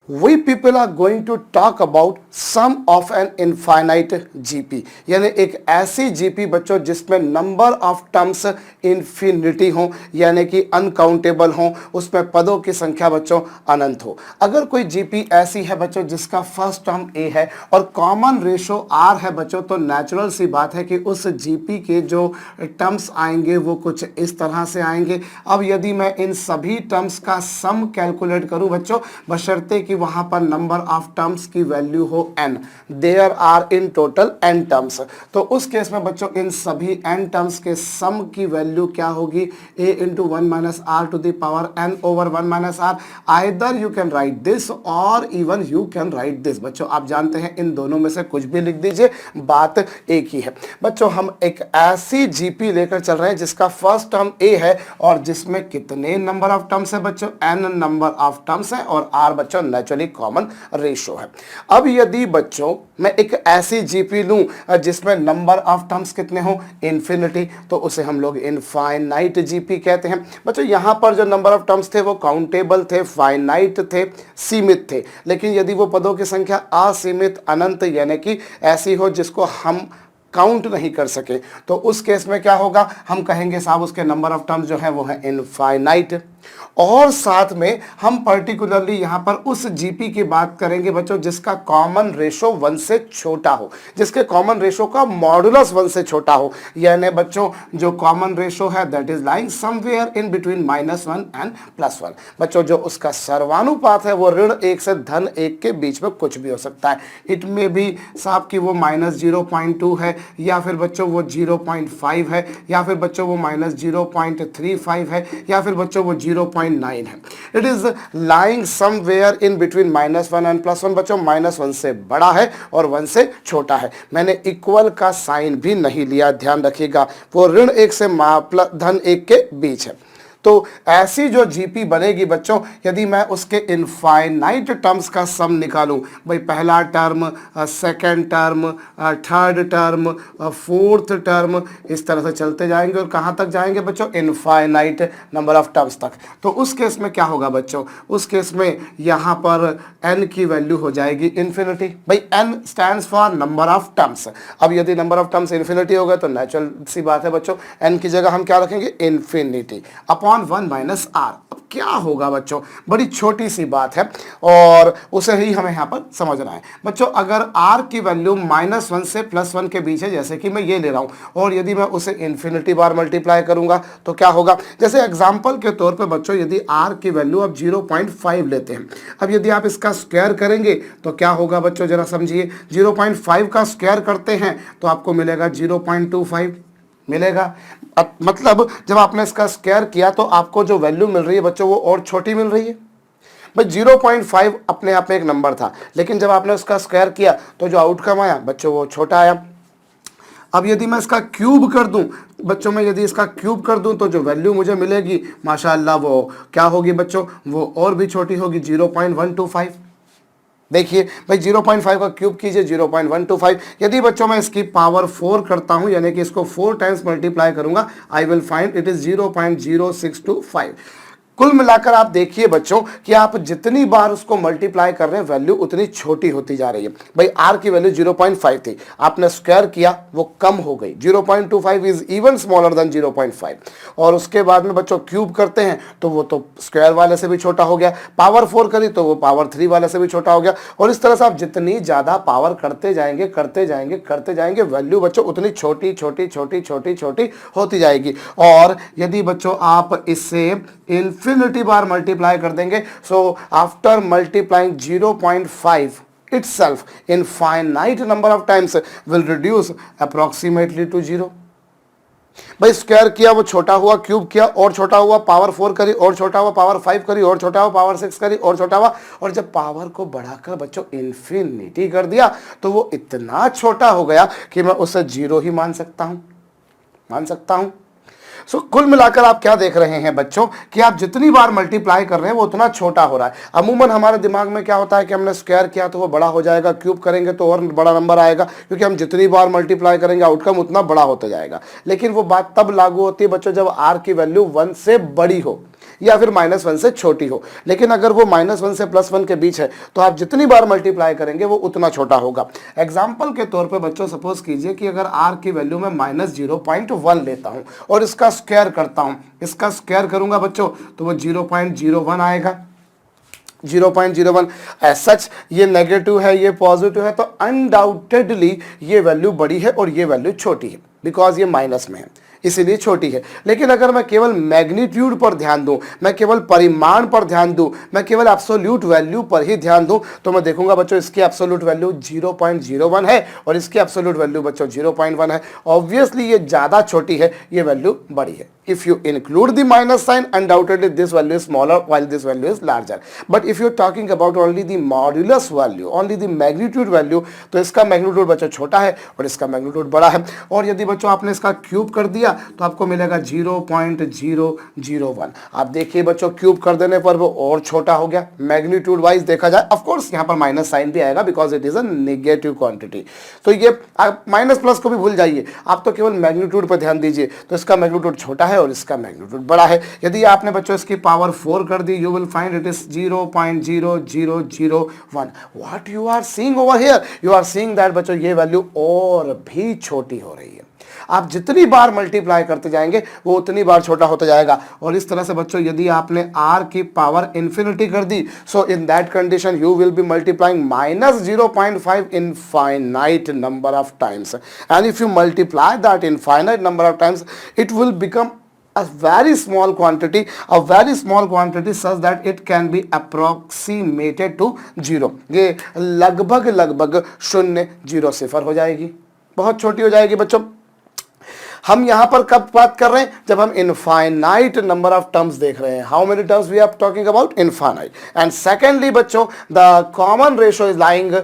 We people are going to talk about sum of an infinite GP, यानी एक ऐसी GP बच्चों जिसमें नंबर ऑफ टर्म्स इन्फिनिटी हो, यानी कि अनकाउंटेबल हो, उसमें पदों की संख्या बच्चों अनंत हो। अगर कोई जीपी ऐसी है बच्चों जिसका फर्स्ट टर्म ए है और कॉमन रेशो आर है बच्चों, तो नेचुरल सी बात है कि उस जीपी के जो टर्म्स आएंगे वो कुछ इस तरह से आएंगे। अब यदि मैं इन सभी टर्म्स का सम कैलकुलेट करूं बच्चों, बशर्ते कि वहां पर नंबर ऑफ टर्म्स की वैल्यू हो n, there are in total n terms, तो उस केस में बच्चों इन सभी n टर्म्स के सम की वैल्यू क्या होगी, a into 1 minus r to the power n over 1 minus r. Either you can write this और even you can write this. बच्चों आप जानते हैं इन दोनों में से कुछ भी लिख दीजिए, बात एक ही है। बच्चों हम एक ऐसी जीपी लेकर चल रहे हैं जिसका फर्स्ट टर्म a है और जिसमें कितने नंबर ऑफ टर्म्स है बच्चों, n नंबर ऑफ टर्म्स है और r बच्चों नेचुरली कॉमन रेशो है। अब यदि बच्चों मैं एक ऐसी जीपी लूं जिसमें नंबर ऑफ टर्म्स कितने हो, इन्फिनिटी, तो उसे हम लोग इनफाइनाइट जीपी कहते हैं। बच्चों यहां पर जो नंबर ऑफ टर्म्स थे वो काउंटेबल थे, फाइनाइट थे, सीमित थे। लेकिन यदि वो पदों की संख्या असीमित अनंत यानी कि ऐसी हो जिसको हम काउंट नहीं कर सके, तो उस केस में क्या होगा, हम कहेंगे साहब उसके नंबर ऑफ टर्म्स जो है वो है इनफाइनाइट। और साथ में हम पर्टिकुलरली यहां पर उस जीपी की बात करेंगे बच्चों जिसका कॉमन रेशो 1 से छोटा हो, जिसके कॉमन रेशो का मॉडुलस 1 से छोटा हो, यानी बच्चों जो कॉमन रेशो है that is lying somewhere in between -1 and +1। बच्चों जो उसका सर्वानुपात है वो ऋण 1 से धन 1 के बीच में कुछ भी हो सकता है। इट में भी साहब की वो -0.2 है, या फिर बच्चों वो 0.5 है, या फिर बच्चों वो -0.35 है, या फिर बच्चों वो 0.9 है। It is lying somewhere in between -1 and +1। बच्चों -1 से बड़ा है और 1 से छोटा है। मैंने इक्वल का साइन भी नहीं लिया, ध्यान रखिएगा, वो ऋण 1 से धन 1 के बीच है। तो ऐसी जो जीपी बनेगी बच्चों, यदि मैं उसके इनफाइनाइट टर्म्स का सम निकालूं, भाई पहला term, second term, third term, fourth term, इस तरह से चलते जाएंगे और कहां तक जाएंगे बच्चों, इनफाइनाइट नंबर ऑफ टर्म्स तक। तो उस केस में क्या होगा बच्चों, उस केस में यहां पर n की वैल्यू हो जाएगी इन्फिनिटी। भाई n stands for number of terms. अब यदि नंबर ऑफ टर्म्स इन्फिनिटी होगा तो नेचुरल सी बात है बच्चों n की जगह हम क्या रखेंगे, इन्फिनिटी अपॉन 1 माइनस आर। अब क्या होगा बच्चों, बड़ी छोटी सी बात है और उसे ही हमें यहां पर समझना है। बच्चों अगर r की वैल्यू -1 से +1 के बीच है, जैसे कि मैं ये ले रहा हूं, और यदि मैं उसे इन्फिनिटी बार मल्टीप्लाई करूंगा तो क्या होगा, जैसे एग्जांपल के तौर पे बच्चों यदि r की वैल्यू आप 0.5 लेते हैं, अब यदि आप इसका स्क्वायर करेंगे तो क्या होगा बच्चों, जरा समझिए, 0.5 का स्क्वायर करते हैं तो आपको मिलेगा 0.25 मिलेगा। मतलब जब आपने इसका स्क्वायर किया तो आपको जो वैल्यू मिल रही है बच्चों वो और छोटी मिल रही है। भाई 0.5 अपने आप में एक नंबर था, लेकिन जब आपने उसका स्क्वायर किया तो जो आउटकम आया बच्चों वो छोटा आया। अब यदि मैं इसका क्यूब कर दूं बच्चों, में यदि इसका क्यूब कर दूं तो जो वैल्यू मुझे मिलेगी माशाअल्लाह वो क्या होगी बच्चों, वो और भी छोटी होगी, 0.125। देखिए भाई 0.5 का क्यूब कीजिए 0.125। यदि बच्चों मैं इसकी पावर 4 करता हूं, यानी कि इसको 4 टाइम्स मल्टीप्लाई करूंगा, I will find it is 0.0625। कुल मिलाकर आप देखिए बच्चों कि आप जितनी बार उसको मल्टीप्लाई कर रहे हैं वैल्यू उतनी छोटी होती जा रही है। भाई r की वैल्यू 0.5 थी, आपने स्क्वायर किया वो कम हो गई, 0.25 इज इवन स्मॉलर देन 0.5। और उसके बाद में बच्चों क्यूब करते हैं तो वो तो स्क्वायर वाले से भी छोटा हो गया, पावर 4 करी तो वो पावर 3 वाले से भी छोटा हो गया। और इस तरह से आप जितनी ज्यादा पावर करते जाएंगे करते जाएंगे करते जाएंगे, वैल्यू बच्चों उतनी छोटी छोटी छोटी छोटी छोटी होती जाएगी। और यदि बच्चों आप इससे इन्फिनिटी बार मल्टीप्लाई कर देंगे, so after multiplying 0.5 itself infinite number of times will reduce approximately to 0। भाई स्क्वायर किया वो छोटा हुआ, क्यूब किया और छोटा हुआ, पावर 4 करी और छोटा हुआ, पावर 5 करी और छोटा हुआ, पावर 6 करी और छोटा हुआ, और जब पावर को बढ़ाकर बच्चों इन्फिनिटी कर दिया तो वो इतना छोटा हो गया कि मैं उसे 0 ही मान सकता हूं। सो कुल मिलाकर आप क्या देख रहे हैं बच्चों कि आप जितनी बार मल्टीप्लाई कर रहे हैं वो उतना छोटा हो रहा है। अमूमन हमारे दिमाग में क्या होता है कि हमने स्क्वायर किया तो वो बड़ा हो जाएगा, क्यूब करेंगे तो और बड़ा नंबर आएगा, क्योंकि हम जितनी बार मल्टीप्लाई करेंगे आउटकम उतना बड़ा होता जाएगा। लेकिन वो बात तब लागू होती है बच्चों जब r की वैल्यू 1 से बड़ी हो, या फिर -1 से छोटी हो। लेकिन अगर वो -1 से +1 के बीच है तो आप जितनी बार मल्टीप्लाई करेंगे वो उतना छोटा होगा। एग्जाम्पल के तौर पर बच्चों सपोज कीजिए कि अगर r की वैल्यू में -0.1 लेता हूं और इसका स्क्वायर करता हूं, इसका स्क्वायर करूंगा बच्चों तो वो 0.01 आएगा। 0.01 एज सच ये नेगेटिव है, ये पॉजिटिव है, तो अनडाउटेडली ये वैल्यू बड़ी है और ये वैल्यू छोटी है, बिकॉज ये माइनस में है इसीलिए छोटी है। लेकिन अगर मैं केवल मैग्नीट्यूड पर ध्यान दूं, मैं केवल परिमाण पर ध्यान दूं, मैं केवल एब्सोल्यूट वैल्यू पर ही ध्यान दूं, तो मैं देखूंगा बच्चों इसकी एब्सोल्यूट वैल्यू 0.01 है और इसकी एब्सोल्यूट वैल्यू बच्चों 0.1 है। ऑब्वियसली ये ज्यादा छोटी है, ये वैल्यू बड़ी है। If you include the minus sign, undoubtedly this value is smaller while this value is larger. But if you're talking about only the modulus value, only the magnitude value, तो इसका magnitude बच्चों छोटा है और इसका magnitude बड़ा है। और यदि बच्चों आपने इसका क्यूब कर दिया तो आपको मिलेगा 0.001। आप देखिए बच्चों क्यूब कर देने पर वो और छोटा हो गया। मैग्नीट्यूड वाइज देखा जाए, ऑफ कोर्स यहाँ पर माइनस साइन भी आएगा because it is a negative quantity. तो ये आप माइनस प्लस को भी भूल जाइए, आप तो केवल मैग्नीट्यूड पर ध्यान दीजिए। तो इसका मैग्नीट्यूड छोटा है और इसका मैग्नीट्यूड बड़ा है। यदि आपने बच्चों इसकी पावर 4 कर दी, you will find it is 0.0001। What you are seeing over here, you are seeing that बच्चों ये वैल्यू और भी छोटी हो रही है। आप जितनी बार मल्टीप्लाई करते जाएंगे वो उतनी बार छोटा होता जाएगा। और इस तरह से बच्चों यदि आपने r की पावर इन्फिनिटी कर दी, so in that condition you will be multiplying -0.5 infinite number of times, and if you multiply that infinite number of times it will become a very small quantity such that it can be approximated to 0। ये लगभग 0 0 हो जाएगी, बहुत छोटी हो जाएगी बच्चों। हम यहां पर कब बात कर रहे हैं, जब हम इनफाइनाइट नंबर ऑफ टर्म्स देख रहे हैं। How many terms we are talking about, infinite. And secondly बच्चों the common ratio is lying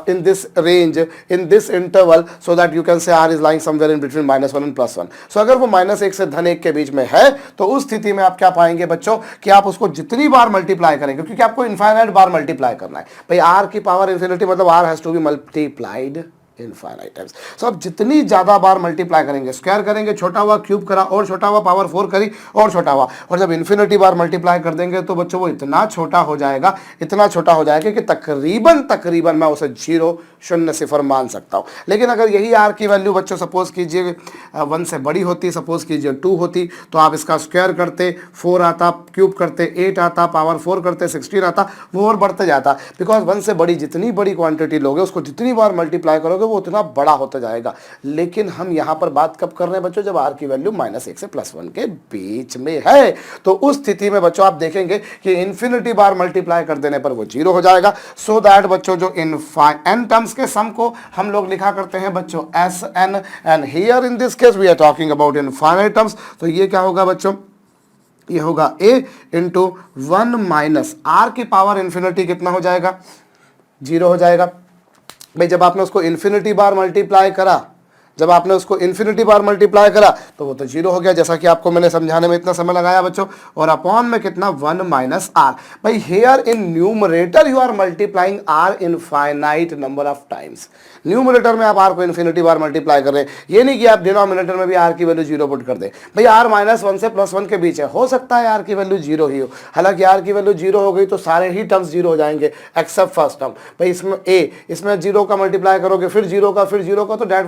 in this range, in this interval, so that you can say r is lying somewhere in between -1 and +1। So अगर वो -1 से +1 के बीच में है तो उस स्थिति में आप क्या पाएंगे बच्चों कि आप उसको जितनी बार मल्टीप्लाई करेंगे, क्योंकि आपको इनफाइनाइट बार मल्टीप्लाई करना है भाई, r की पावर इन्फिनिटी मतलब r has to be multiplied infinite times. So आप जितनी ज्यादा बार मल्टीप्लाई करेंगे, स्क्वायर करेंगे, छोटा हुआ, क्यूब करा और छोटा हुआ, पावर 4 करी और छोटा हुआ, और जब इन्फिनिटी बार मल्टीप्लाई कर देंगे तो बच्चों वो इतना छोटा हो जाएगा कि तकरीबन मैं उसे 0 0 मान सकता हूं। लेकिन अगर यही r की वैल्यू बच्चों सपोज कीजिए 1 से बड़ी होती, सपोज कीजिए 2 होती, तो आप इसका स्क्वायर करते, 4 आता, क्यूब करते 8 आता, पावर 4 करते 16 आता, वो और बढ़ते जाता। बिकॉज 1 से बड़ी जितनी बड़ी क्वांटिटी लोगे उसको जितनी बार मल्टीप्लाई करोगे वो उतना बड़ा होता जाएगा। लेकिन हम यहां पर बात कब कर रहे हैं बच्चों, जब r की वैल्यू -1 से +1 के बीच में है। तो उस स्थिति में बच्चों आप देखेंगे कि इन्फिनिटी बार मल्टीप्लाई कर देने पर वो 0 हो जाएगा। सो दैट बच्चों जो n टर्म्स के सम को हम लोग लिखा करते हैं बच्चों Sn, and here in this case we are talking about infinite terms. तो ये क्या होगा बच्चों, ये होगा a इंटू 1 माइनस r की पावर इन्फिनिटी कितना हो जाएगा, 0 हो जाएगा। भाई जब आपने उसको इन्फिनिटी बार मल्टीप्लाई करा तो वो तो 0 हो गया, जैसा कि आपको मैंने समझाने में इतना समय लगाया बच्चों। और अपॉन में कितना, 1 माइनस r। भाई here in numerator you are multiplying r infinite number of times. Numerator में आप r को इन्फिनिटी बार मल्टीप्लाई कर रहे हैं, ये नहीं कि आप डिनोमिनेटर में भी r की वैल्यू 0 पुट कर दे। भाई r -1 से +1 के बीच है, हो सकता है r की वैल्यू 0 ही हो। हालांकि r की वैल्यू 0 हो गई तो सारे ही टर्म्स 0 हो जाएंगे एक्सेप्ट फर्स्ट टर्म। भाई इसमें 0 का मल्टीप्लाई करोगे, फिर 0 का, तो that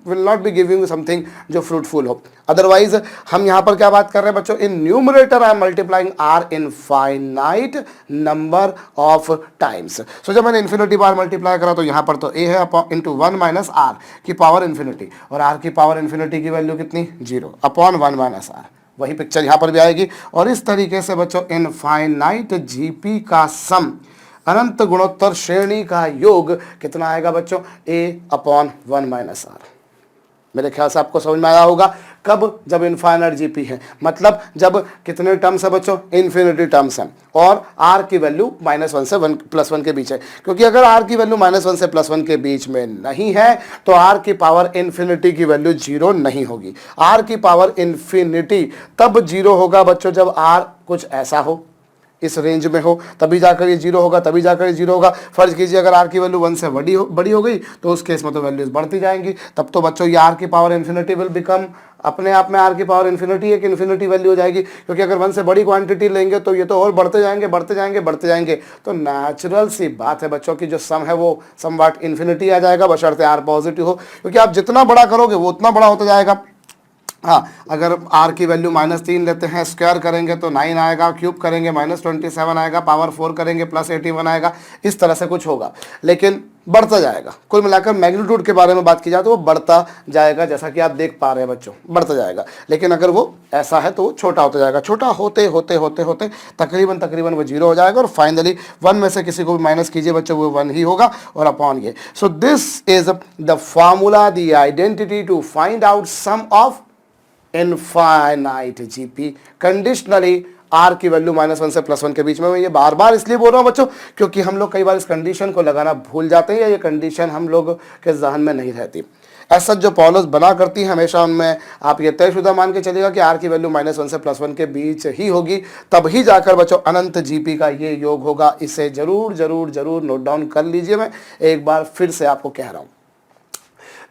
will not be giving something जो फ्रूटफुल हो। अदरवाइज हम यहां पर क्या बात कर रहे हैं बच्चों, in numerator I am multiplying r infinite number of times. So जब मैंने इन्फिनिटी बार मल्टीप्लाई करा तो यहां पर तो a है इंटू 1 माइनस r की पावर इन्फिनिटी, और r की पावर इन्फिनिटी की वैल्यू कितनी, 0 अपॉन 1 माइनस r। वही पिक्चर यहां पर भी आएगी। और इस तरीके से बच्चों इनफाइनाइट जीपी का सम, अनंत गुणोत्तर श्रेणी का योग कितना आएगा बच्चों, a अपॉन 1 माइनस r। मेरे ख्याल से आपको समझ में आया होगा। कब, जब इनफाइनाइट जीपी है, मतलब जब कितने टर्म्स है बच्चों, इन्फिनिटी टर्म्स हैं, और r की वैल्यू -1 से +1 के बीच है। क्योंकि अगर r की वैल्यू -1 से +1 के बीच में नहीं है तो r की पावर इन्फिनिटी की वैल्यू 0 नहीं होगी। r की पावर इन्फिनिटी तब 0 होगा बच्चों जब r कुछ ऐसा हो, इस रेंज में हो, तभी जाकर ये जीरो होगा, तभी जाकर ये जीरो होगा। फर्ज कीजिए अगर आर की वैल्यू 1 से बड़ी हो गई तो उस केस में तो वैल्यूज बढ़ती जाएंगी। तब तो बच्चों ये आर की पावर इन्फिनिटी विल बिकम, अपने आप में आर की पावर इन्फिनिटी एक इन्फिनिटी वैल्यू हो जाएगी, क्योंकि अगर 1 से बड़ी क्वांटिटी लेंगे तो ये तो और बढ़ते जाएंगे बढ़ते जाएंगे बढ़ते जाएंगे। तो नेचुरल सी बात है बच्चों की जो सम है वो समवाट इन्फिनिटी आ जाएगा, बशर्ते आर पॉजिटिव हो, क्योंकि आप जितना बड़ा करोगे वो उतना बड़ा होता जाएगा। हाँ, अगर r की वैल्यू -3 लेते हैं, स्क्वायर करेंगे तो 9 आएगा, क्यूब करेंगे -27 आएगा, पावर 4 करेंगे +81 आएगा, इस तरह से कुछ होगा, लेकिन बढ़ता जाएगा। कुल मिलाकर मैग्नीट्यूड के बारे में बात की जाए तो वो बढ़ता जाएगा, जैसा कि आप देख पा रहे हैं बच्चों, बढ़ता जाएगा। लेकिन अगर वो ऐसा है तो वो छोटा होता जाएगा, छोटा होते होते होते होते तकरीबन वो जीरो हो जाएगा, और फाइनली 1 में से किसी को भी माइनस कीजिए बच्चों वो 1 ही होगा, और अपॉन ये। So this is the formula, the identity to find out sum of infinite GP conditionally r की वैल्यू -1 से +1 के बीच में। मैं ये बार बार इसलिए बोल रहा हूं बच्चों क्योंकि हम लोग कई बार इस कंडीशन को लगाना भूल जाते हैं, या ये कंडीशन हम लोग के जहन में नहीं रहती। ऐसा जो पॉलस बना करती है हमेशा उनमें आप ये तयशुदा मान के चलेगा कि आर की वैल्यू -1 से +1 के बीच ही होगी, तब ही जाकर बच्चों अनंत जीपी का ये योग होगा। इसे जरूर जरूर जरूर नोट डाउन कर लीजिए, मैं एक बार फिर से आपको कह रहा हूं।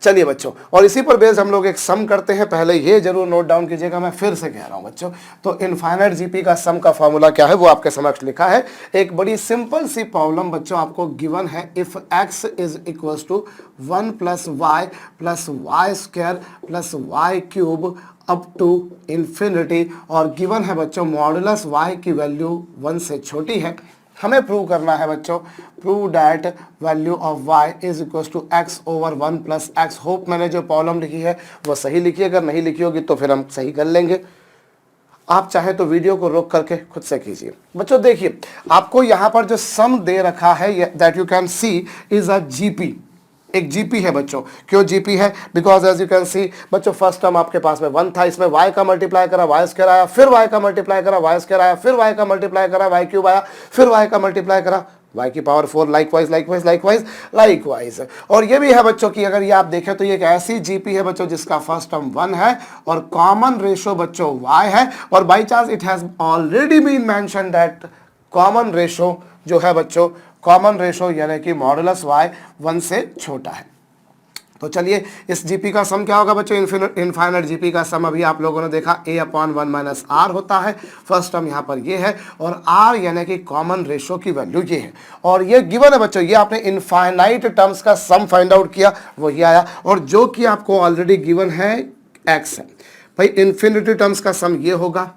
चलिए बच्चों, और इसी पर बेस हम लोग एक सम करते हैं। पहले ये जरूर नोट डाउन कीजिएगा, मैं फिर से कह रहा हूं बच्चों, तो इनफाइनाइट जीपी का सम का फॉर्मूला क्या है वो आपके समक्ष लिखा है। एक बड़ी सिंपल सी प्रॉब्लम बच्चों आपको गिवन है, if x is equal to 1 + y + y² + y³ up to infinity, और गिवन है बच्चों मॉडुलस y की वैल्यू 1 से छोटी है। हमें प्रूव करना है बच्चों, prove that value of y is equal to x/1 + x। Hope मैंने जो प्रॉब्लम लिखी है वो सही लिखी है, अगर नहीं लिखी होगी तो फिर हम सही कर लेंगे। आप चाहे तो वीडियो को रोक करके खुद से कीजिए। बच्चों देखिए, आपको यहाँ पर जो सम दे रखा है that you can see is a GP, एक जीपी है बच्चों। क्यों जीपी है? Because as you can see बच्चों फर्स्ट टर्म आपके पास में 1 था, इसमें y का मल्टीप्लाई करा y² आया, फिर y का मल्टीप्लाई करा y² आया, फिर y का मल्टीप्लाई करा y³ आया, फिर y का मल्टीप्लाई करा y की पावर 4, लाइकवाइज। और ये भी है बच्चों की अगर ये आप देखें तो ये एक ऐसी जीपी है बच्चों जिसका फर्स्ट टर्म 1 है और कॉमन रेशो बच्चों y है, और by chance it has already been mention that common ratio जो है बच्चों, कॉमन रेशो यानी कि मॉडुलस y 1 से छोटा है। तो चलिए इस जीपी का सम क्या होगा बच्चों, इनफाइनाइट जीपी का सम अभी आप लोगों ने देखा a/1 - r होता है। फर्स्ट टर्म यहाँ पर ये है, और r यानी कि कॉमन रेशो की वैल्यू ये है, और ये गिवन है बच्चों। ये आपने इनफाइनाइट टर्म्स का सम फाइंड आउट किया, वही आया, और जो कि आपको ऑलरेडी गिवन है x है। भाई इन्फिनिटी टर्म्स का सम ये होगा,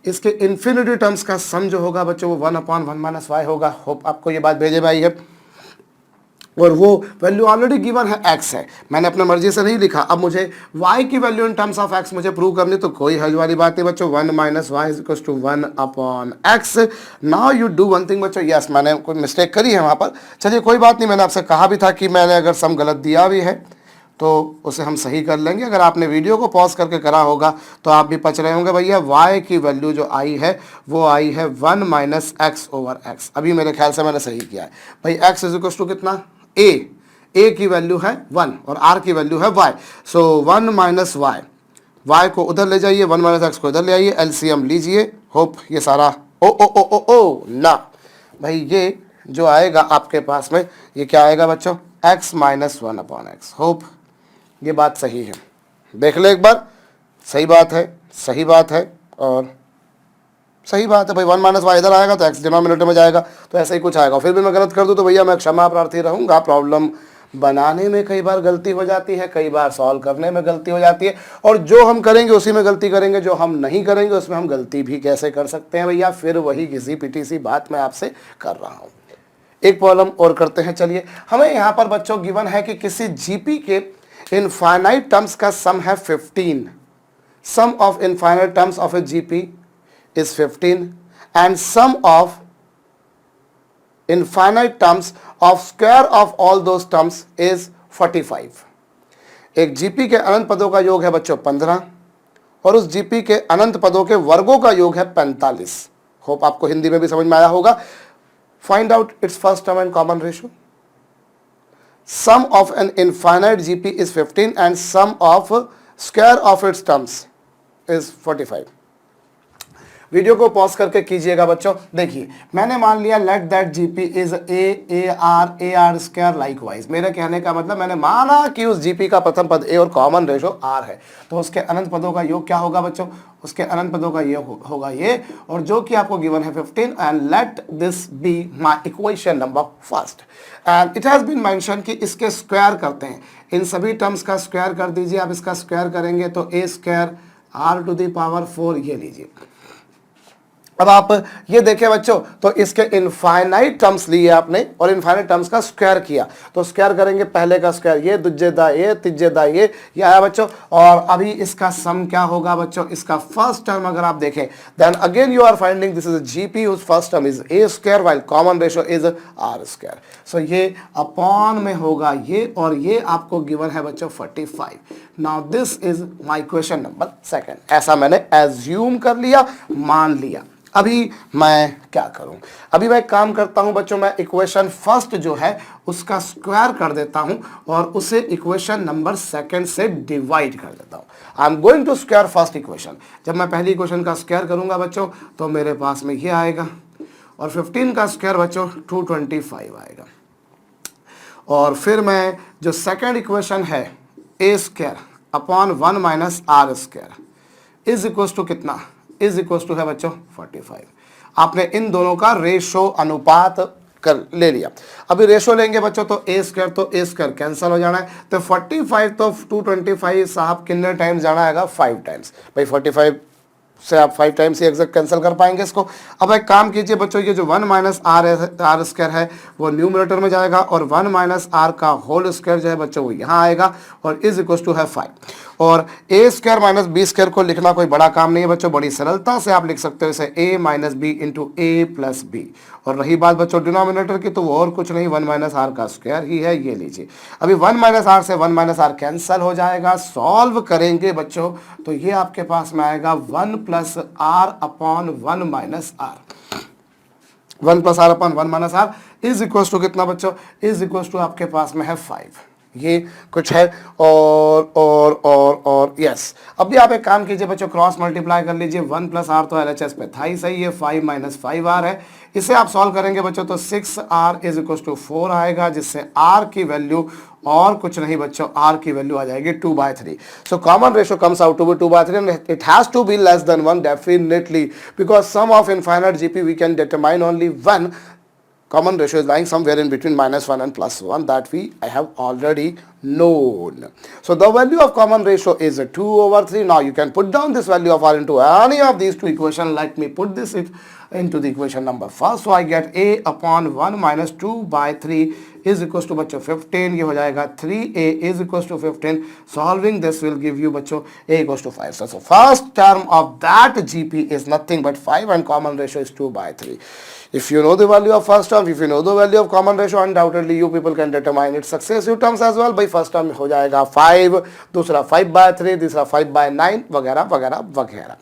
इसके इन्फिनिटी टर्म्स का सम जो होगा बच्चों वो 1/1 - y होगा। होप आपको ये बात भेजे में आई है, और वो वैल्यू ऑलरेडी गिवन है x है, मैंने अपने मर्जी से नहीं लिखा। अब मुझे y की value in terms of x मुझे प्रूव करनी, तो कोई हल वाली बात नहीं बच्चों। 1 - y is equal to 1/x। Now you do one thing बच्चों, यस मैंने कोई मिस्टेक करी है वहाँ पर, चलिए कोई बात नहीं। मैंने आपसे कहा भी था कि मैंने अगर सम गलत दिया भी है तो उसे हम सही कर लेंगे। अगर आपने वीडियो को पॉज करके करा होगा तो आप भी पच रहे होंगे भैया y की वैल्यू जो आई है वो आई है 1 - x/x। अभी मेरे ख्याल से मैंने सही किया है भाई। x इज इक्वल टू कितना, a की वैल्यू है 1 और r की वैल्यू है y। सो 1 - y को उधर ले जाइए, 1 - x को इधर ले आइए, एलसीएम लीजिए। होप ये सारा ओ ना भाई, ये जो आएगा आपके पास में ये क्या आएगा बच्चों, x - 1/x। होप ये बात सही है, देख ले एक बार, सही बात है, सही बात है और सही बात है भाई। 1 - y इधर आएगा तो x डिनोमिनेटर में जाएगा, तो ऐसा ही कुछ आएगा। फिर भी मैं गलत कर दूं तो भैया मैं क्षमा प्रार्थी रहूंगा। प्रॉब्लम बनाने में कई बार गलती हो जाती है, कई बार सॉल्व करने में गलती हो जाती है, और जो हम करेंगे उसी में गलती करेंगे, जो हम नहीं करेंगे उसमें हम गलती भी कैसे कर सकते हैं भैया। फिर वही घिसी पिटी सी बात मैं आपसे कर रहा हूँ। एक प्रॉब्लम और करते हैं। चलिए, हमें यहाँ पर बच्चों गिवन है कि किसी जीपी के इनफाइनाइट टर्म्स का सम है 15। Sum of infinite terms of a GP is 15 and sum of infinite terms of square of all those terms is 45। एक जीपी के अनंत पदों का योग है बच्चों 15 और उस जीपी के अनंत पदों के वर्गों का योग है 45। होप आपको हिंदी में भी समझ में आया होगा। Find out its first term and common ratio. Sum of an infinite GP is 15 and sum of square of its terms is 45। Video को पॉज करके कीजिएगा बच्चों। देखिए मैंने मान लिया let that GP is A R square likewise. मेरे कहने का मतलब मैंने माना कि उस जीपी का प्रथम पद ए और कॉमन रेशो आर है, तो उसके अनंत पदों का योग क्या होगा बच्चों? उसके अनंत पदों का ये होगा ये, और जो कि आपको गिवन है 15, and let this be my equation number first. And it has been mention कि इसके स्क्वायर करते हैं, इन सभी टर्म्स का स्क्वायर कर दीजिए। आप इसका स्क्वायर करेंगे तो a square r to the power 4 ये लीजिए। अब आप ये देखें बच्चों, तो इसके इनफाइनाइट टर्म्स लिए आपने और इनफाइनाइट टर्म्स का स्क्वायर किया, तो स्क्वायर करेंगे पहले का स्क्वायर ये, दूजे दा ये, तीजे दा ये आया बच्चों। और अभी इसका सम क्या होगा बच्चों? इसका फर्स्ट टर्म अगर आप देखें, then again you are finding this is GP whose first term is a square while common ratio is r square. So ये अपॉन में होगा ये, और ये आपको गिवन है बच्चों 45। Now this is my question number second. ऐसा मैंने एज्यूम कर लिया, मान लिया। अभी मैं क्या करूं? अभी मैं काम करता हूं बच्चों, मैं इक्वेशन फर्स्ट जो है उसका स्क्वायर कर देता हूं और उसे इक्वेशन नंबर सेकंड से डिवाइड कर देता हूं। I am going to square first equation. जब मैं पहली इक्वेशन का स्क्वायर करूंगा बच्चों तो मेरे पास में ये आएगा, और 15 का स्क्वायर बच्चों 225 आएगा। और फिर मैं जो सेकंड इक्वेशन है a square upon 1 minus r square is equal to कितना? इज इक्वल टू है बच्चों 45। आपने इन दोनों का रेशो अनुपात कर ले लिया। अभी रेशो लेंगे बच्चों तो ए स्क्वायर कैंसिल हो जाना है, तो 45 तो 225 साहब कितने टाइम्स जाना है? 5 टाइम्स। भाई 45 से आप 5 टाइम्स ही एग्जैक्ट कैंसिल कर पाएंगे इसको। अब एक काम कीजिए बच्चों, ये जो 1 माइनस आर स्क्वायर है वो न्यूमरेटर में जाएगा, और 1 माइनस आर का होल स्क्वायर जो है बच्चों वो यहाँ आएगा, और इज इक्वल टू है 5। और ए स्क्वायर माइनस बी स्क्वायर को लिखना कोई बड़ा काम नहीं है बच्चों, बड़ी सरलता से आप लिख सकते हो इसे ए माइनस बी इंटू ए प्लस बी। और रही बात बच्चों डिनोमिनेटर की, तो वो और कुछ नहीं 1 माइनस आर का स्क्वायर ही है, ये लीजिए। अभी 1 माइनस आर से 1 माइनस आर कैंसिल हो जाएगा, सॉल्व करेंगे बच्चों तो ये आपके पास में आएगा 1 plus r upon 1 minus r. 1 plus r upon 1 minus r is equal to कितना बच्चों? इज इक्वल टू आपके पास में है 5। ये कुछ है और यस। अब भी आप एक काम कीजिए बच्चों, क्रॉस मल्टीप्लाई कर लीजिए। 1 प्लस आर तो एलएचएस पे था ही सही है, 5 माइनस 5 आर है। इसे आप सॉल्व करेंगे बच्चों तो 6 आर इज इक्वल टू 4 आएगा, जिससे आर की वैल्यू और कुछ नहीं बच्चों, आर की वैल्यू आ जाएगी 2/3। So common ratio comes out to be 2/3 and it has to be less than 1 definitely, because sum of infinite GP we can determine only one. Common ratio is lying somewhere in between -1 and +1, that I have already known. So the value of common ratio is 2/3. Now you can put down this value of r into any of these two equations. Let me put this into the equation number first. So I get a upon 1 minus 2/3 is equals to बच्चों 15। ये हो जाएगा 3a is equals to 15. Solving this will give you बच्चों a equals to 5. So first term of that GP is nothing but 5 and common ratio is 2/3. If you know the value of first term, if you know the value of common ratio, undoubtedly you people can determine its successive terms as well. भाई first term हो जाएगा 5, दूसरा 5/3, तीसरा 5/9 वगैरह वगैरह वगैरह।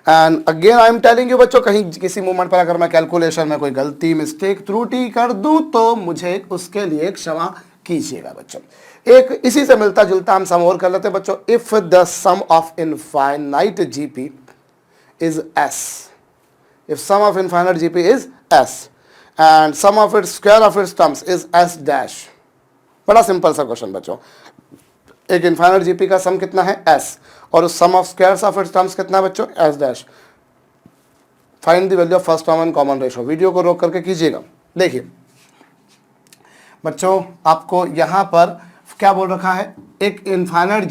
And again I am telling you बच्चों, कहीं किसी मोमेंट पर अगर मैं कैलकुलेशन में कोई गलती मिस्टेक त्रुटि कर दूं तो मुझे उसके लिए क्षमा कीजिएगा बच्चों। एक इसी से मिलता जुलता हम सम और कर लेते हैं बच्चों। If the sum of infinite GP is s, if sum of infinite GP is S and sum of its square of its terms is S dash, बड़ा सिंपल सा क्वेश्चन बच्चों। एक इनफाइनाइट जीपी का सम कितना है S, और उस sum of squares of its terms कितना है बच्चों? S dash. Find the value of first term and common ratio. Video को रोक करके कीजिएगा। देखिए बच्चों, आपको यहां पर क्या बोल रखा है? एक इनफाइनाइट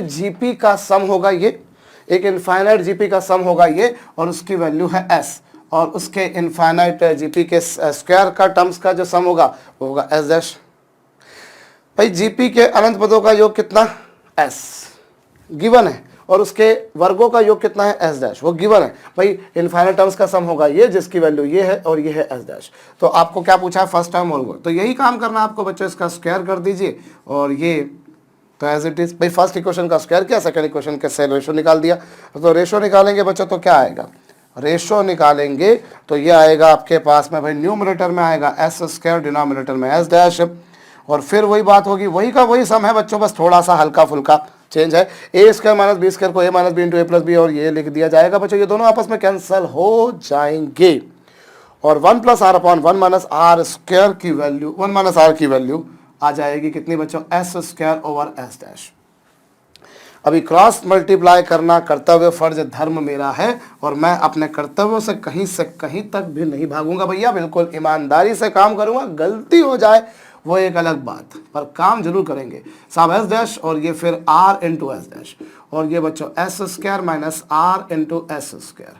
जीपी का सम होगा ये, एक इनफाइनाइट जीपी का सम होगा ये, और उसकी वैल्यू है s, और उसके इनफाइनाइट जीपी के स्क्वायर का टर्म्स का जो सम होगा वो होगा s डैश। भाई जीपी के अनंत पदों का योग कितना? s गिवन है, और उसके वर्गों का योग कितना है? s डैश, वो गिवन है। भाई इनफाइनाइट टर्म्स का सम होगा ये, जिसकी वैल्यू ये है और ये है s डैश। तो आपको क्या पूछा है? फर्स्ट टर्म और तो यही काम करना आपको बच्चों, इसका स्क्वायर कर दीजिए और ये तो एज इट इज। भाई फर्स्ट इक्वेशन का स्क्वायर किया, सेकंड इक्वेशन के से रेशो निकाल दिया। तो रेशो निकालेंगे बच्चों तो क्या आएगा? रेशो निकालेंगे तो ये आएगा आपके पास में, भाई न्यूमरेटर में आएगा एस स्क्वायर, डिनोमिनेटर में एस डैश, और फिर वही बात होगी, वही का वही सम है बच्चों, बस थोड़ा सा हल्का फुल्का चेंज है। A square minus B square को ए माइनस बी इंटू ए प्लस बी और ये लिख दिया जाएगा बच्चों, ये दोनों आपस में कैंसिल हो जाएंगे और 1 plus r upon 1 minus r square की वैल्यू 1 माइनस आर की वैल्यू आ जाएगी कितनी बच्चों, s square over s dash. अभी क्रॉस मल्टीप्लाई करना कर्तव्य फर्ज धर्म मेरा है और मैं अपने कर्तव्यों से कहीं तक भी नहीं भागूंगा भैया, बिल्कुल ईमानदारी से काम करूंगा। गलती हो जाए वो एक अलग बात, पर काम जरूर करेंगे साहब। एस डैश और ये फिर आर इंटू एस डैश और ये बच्चों s square minus r into s square.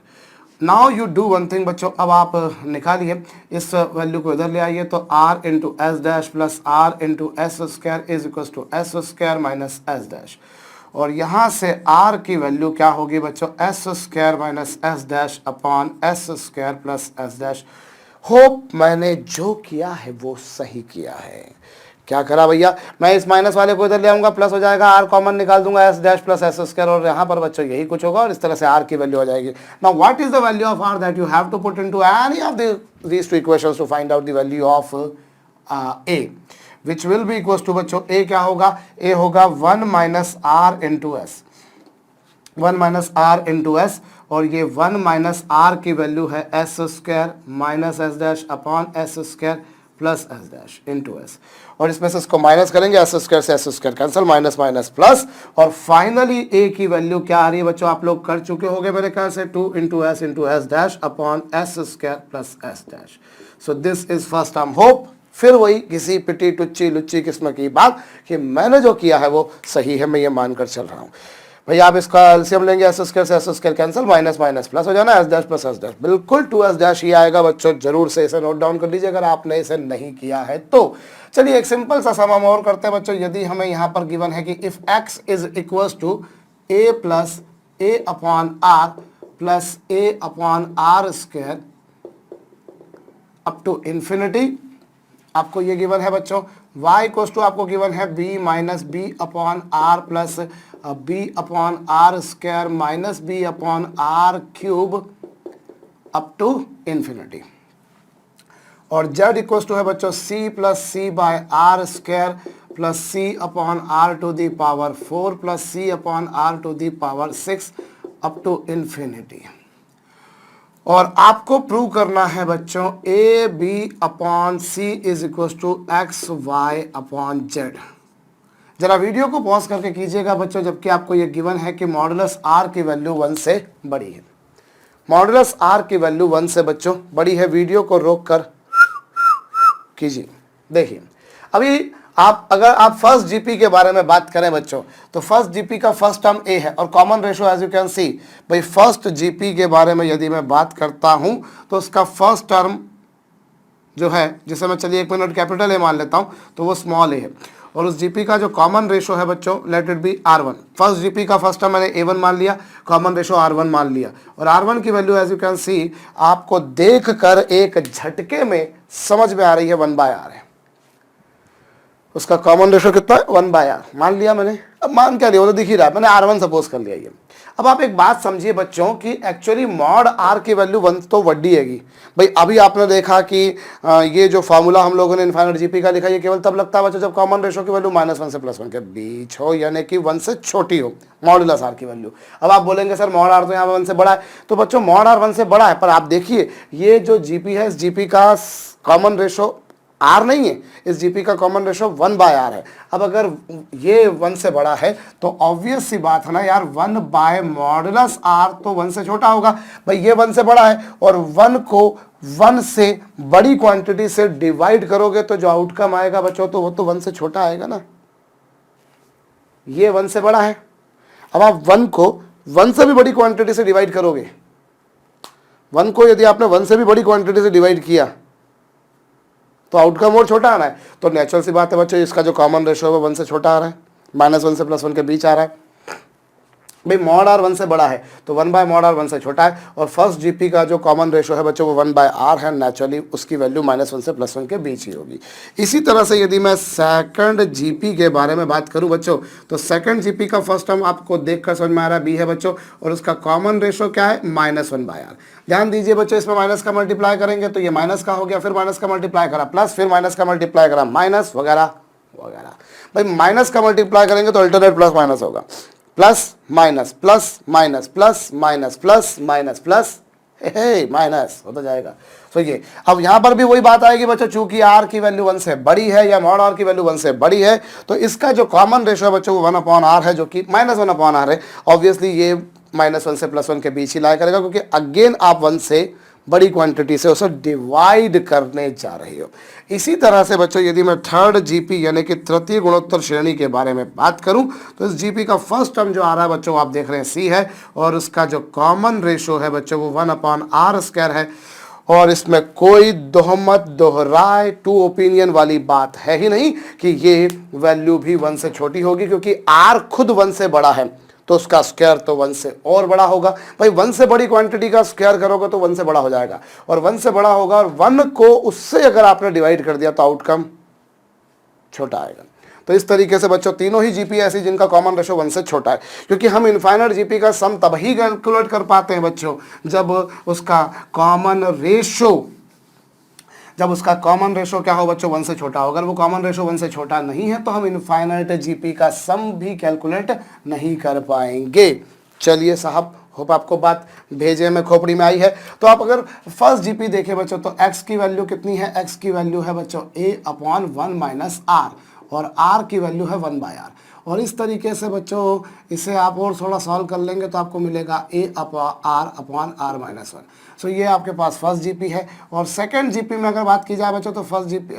Now you do one thing बच्चों, अब आप निकालिए इस वैल्यू को इधर ले आइए, तो r into s dash plus r into s square is equal to s square minus s dash और यहाँ से r की वैल्यू क्या होगी बच्चों, s square minus s dash upon s square plus s dash. Hope मैंने जो किया है वो सही किया है। क्या करा भैया, मैं इस माइनस वाले को इधर ले आऊंगा, प्लस हो जाएगा, r कॉमन निकाल दूंगा, S dash plus S square और यहाँ पर बच्चों यही कुछ होगा और इस तरह से r की वैल्यू हो जाएगी। Now what is the value of r that you have to put into any of these two equations to find out the value of a which will be equals to बच्चों a क्या होगा, a होगा 1 minus r into s, 1 minus r into s और ये 1 minus r की value है s square minus s dash upon s square plus s dash into s और इसमें से इसको माइनस करेंगे, एस स्क्वायर से s square cancel, minus minus plus और फाइनली a की वैल्यू क्या आ रही है बच्चों, आप लोग कर चुके होंगे मेरे ख्याल से, 2 into s dash upon s square plus s dash. So this is first term. Hope फिर वही किसी पिटी टुच्ची लुच्ची किस्म की बात कि मैंने जो किया है वो सही है, मैं ये मानकर चल रहा हूँ। भैया आप इसका एलसीएम लेंगे, एस स्क्वायर से s square cancel, minus minus plus हो जाना, S dash plus s dash, बिल्कुल 2 एस डैश ही आएगा बच्चों। जरूर से इसे नोट डाउन कर लीजिए अगर आपने इसे नहीं किया है तो। चलिए एक सिंपल सा सम हम और करते हैं बच्चों। यदि हमें यहाँ पर गिवन है कि if x is equals to a plus a upon r plus a upon r square up to infinity, आपको ये गिवन है बच्चों, y इक्वल्स टू आपको गिवन है b minus b upon r plus b upon r square minus b upon r cube up to infinity और z equals to है बच्चों c plus c by r square plus c upon r to the power 4 plus c upon r to the power 6 up to infinity. और आपको prove करना है बच्चों a b upon c is equal to x y upon z. जरा video को pause करके कीजिएगा बच्चों, जबकि आपको ये गिवन है कि मॉडुलस आर की वैल्यू 1 से बड़ी है। मॉडुलस आर की वैल्यू 1 से बच्चों बड़ी है। वीडियो को रोक कर कीजिए, देखिए अभी अगर आप फर्स्ट जीपी के बारे में बात करें बच्चों, तो फर्स्ट जीपी का फर्स्ट टर्म ए है और common ratio as you can see. भाई फर्स्ट जीपी के बारे में यदि मैं बात करता हूं तो उसका फर्स्ट टर्म जो है, जिसे मैं चलिए 1 मिनट कैपिटल ए मान लेता हूं, तो वो स्मॉल ए है और उस जीपी का जो कॉमन रेशो है बच्चों, let it be R1। First GP का फर्स्ट टर्म मैंने A1 मान लिया, कॉमन रेशो R1 मान लिया और R1 की value as you can see आपको देख कर एक झटके में समझ में आ रही है 1/R है। उसका कॉमन रेशो कितना है, 1/R मान लिया मैंने। अब मान क्या लिया वो तो दिख ही रहा है, मैंने R1 सपोज कर लिया ये। अब आप एक बात समझिए बच्चों कि एक्चुअली मॉड R की वैल्यू 1 तो वड्डी हैगी। भाई अभी आपने देखा कि ये जो फार्मूला हम लोगों ने इनफाइनाइट जीपी का लिखा, ये केवल तब लगता है बच्चों जब कॉमन रेशो की वैल्यू -1 से +1 के बीच हो, यानी कि 1 से छोटी हो, मॉडुलस R की वैल्यू। अब आप बोलेंगे सर मॉड R तो यहाँ 1 से बड़ा है, तो बच्चों मॉड R 1 से बड़ा है, पर आप देखिए ये जो जीपी है, इस जीपी का कॉमन रेशो R नहीं है, इस जीपी का कॉमन रेशो 1/R है। अब अगर ये 1 से बड़ा है तो ऑब्वियस सी बात है ना यार, 1/मॉडुलस R तो 1 से छोटा होगा। भाई ये 1 से बड़ा है और 1 को 1 से बड़ी क्वांटिटी से डिवाइड करोगे तो जो आउटकम आएगा बच्चों तो वो तो 1 से छोटा आएगा ना। ये 1 से बड़ा है, अब आप 1 को 1 से भी बड़ी क्वांटिटी से डिवाइड करोगे, 1 को यदि आपने 1 से भी बड़ी क्वांटिटी से डिवाइड किया तो आउटकम और छोटा आना है। तो नेचुरल सी बात है बच्चों, इसका जो कॉमन रेशो है वो 1 से छोटा आ रहा है, -1 से +1 के बीच आ रहा है। भाई मॉड R 1 से बड़ा है तो 1/मॉड R 1 से छोटा है और फर्स्ट जीपी का जो कॉमन रेशो है बच्चों वो 1/R है, नेचुरली उसकी वैल्यू -1 से +1 के बीच ही होगी। इसी तरह से यदि मैं सेकंड जीपी के बारे में बात करूं बच्चों, तो सेकंड जीपी का फर्स्ट टर्म आपको देखकर समझ में आ रहा है, बी है बच्चों, और उसका कॉमन रेशो क्या है, -1/R। ध्यान दीजिए बच्चों, इसमें माइनस का मल्टीप्लाई करेंगे तो ये माइनस का हो गया, फिर माइनस का मल्टीप्लाई करा प्लस, फिर माइनस का मल्टीप्लाई करा माइनस, वगैरह वगैरह। भाई माइनस का मल्टीप्लाई करेंगे तो अल्टरनेट प्लस माइनस होगा, plus minus plus minus plus minus plus minus plus minus होता जाएगा। तो ये अब यहां पर भी वही बात आएगी बच्चों, चूंकि आर की वैल्यू 1 से बड़ी है या मॉड आर की वैल्यू 1 से बड़ी है, तो इसका जो कॉमन रेशो है बच्चों वो 1/r है, जो कि -1/r है। ऑब्वियसली ये -1 से +1 के बीच ही लाया करेगा, क्योंकि अगेन आप 1 से बड़ी क्वांटिटी से उसे डिवाइड करने जा रही हो। इसी तरह से बच्चों यदि मैं थर्ड जीपी यानी कि तृतीय गुणोत्तर श्रेणी के बारे में बात करूं, तो इस जीपी का फर्स्ट टर्म जो आ रहा है बच्चों आप देख रहे हैं सी है, और उसका जो कॉमन रेशो है बच्चों वो 1/r² है। और इसमें कोई दोहमत दोहराए टू ओपिनियन वाली बात है ही नहीं कि ये वैल्यू भी 1 से छोटी होगी, क्योंकि r खुद 1 से बड़ा है तो उसका स्क्वायर तो 1 से और बड़ा होगा। भाई 1 से बड़ी क्वांटिटी का स्क्वायर करोगे तो 1 से बड़ा हो जाएगा, और 1 से बड़ा होगा, और 1 को उससे अगर आपने डिवाइड कर दिया तो आउटकम छोटा आएगा। तो इस तरीके से बच्चों तीनों ही जीपी ऐसी जिनका कॉमन रेशो 1 से छोटा है, क्योंकि हम इनफाइनाइट जीपी का सम तभी कैलकुलेट कर पाते हैं बच्चों जब उसका कॉमन रेशो क्या हो बच्चों 1 से छोटा हो। अगर वो कॉमन रेशो 1 से छोटा नहीं है तो हम इनफाइनाइट जीपी का सम भी कैलकुलेट नहीं कर पाएंगे। चलिए साहब, होप आपको बात भेजे में खोपड़ी में आई है। तो आप अगर फर्स्ट जीपी देखें बच्चों तो x की वैल्यू कितनी है, x की वैल्यू है बच्चों a/1 - r, और r की वैल्यू है 1/r। और इस तरीके से बच्चों इसे आप और थोड़ा सॉल्व कर लेंगे तो आपको मिलेगा a/r/r-1। सो ये आपके पास फर्स्ट जीपी है। और सेकंड जीपी में अगर बात की जाए बच्चों तो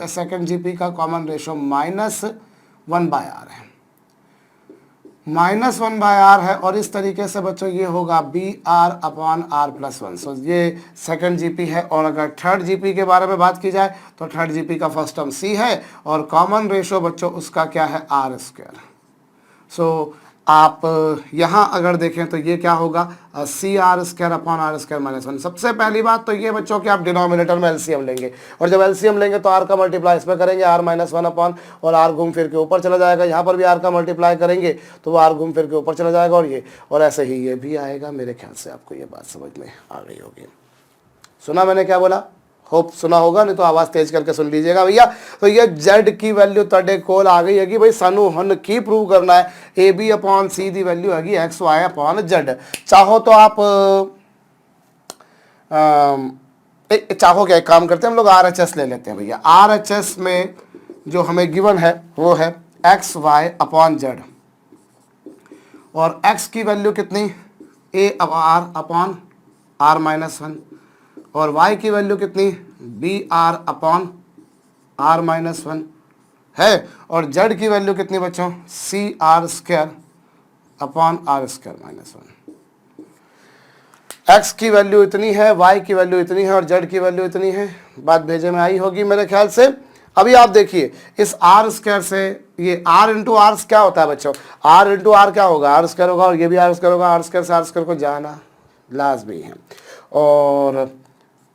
सेकंड जीपी का कॉमन रेशो -1/r है, -1/r है। और इस तरीके से बच्चों ये होगा br/r+1। सो ये सेकंड जीपी है। और अगर थर्ड जीपी के बारे में बात की जाए तो थर्ड जीपी का फर्स्ट टर्म सी है, और कॉमन रेशो बच्चों उसका क्या है r²। सो आप यहाँ अगर देखें तो ये क्या होगा CR²/r²-1। सबसे पहली बात तो ये बच्चों कि आप डिनोमिनेटर में एलसीएम लेंगे, और जब एलसीएम लेंगे तो r का मल्टीप्लाई इसमें करेंगे r-1 और r घूम फिर के ऊपर चला जाएगा। यहाँ पर भी r का मल्टीप्लाई करेंगे तो वो r घूम फिर के ऊपर चला जाएगा, और ऐसे ही ये भी आएगा। मेरे ख्याल से आपको ये बात समझ में आ गई होगी। सुना मैंने क्या बोला? होप सुना होगा, नहीं तो आवाज़ तेज करके सुन लीजिएगा भैया। तो ये z की वैल्यू तड़े कोल आ गई है भाई, सानू हन की प्रूव करना है AB/C दी वैल्यू हैगी XY/Z। चाहो तो आप चाहो क्या, एक काम करते हैं हम लोग RHS ले लेते हैं भैया। RHS में जो हमें गिवन है वो है XY/Z, और x की वैल्यू कितनी A/r/r-1, और y की वैल्यू कितनी br/r-1 है, और z की वैल्यू कितनी बच्चों CR²/r²-1। x की वैल्यू इतनी है, y की वैल्यू इतनी है, और z की वैल्यू इतनी है। बात भेजे में आई होगी मेरे ख्याल से। अभी आप देखिए इस r² से ये r इंटू आर क्या होता है बच्चों, r इंटू आर क्या होगा r² होगा, और ये भी r² होगा। r² से r² को जाना लाजमी है। और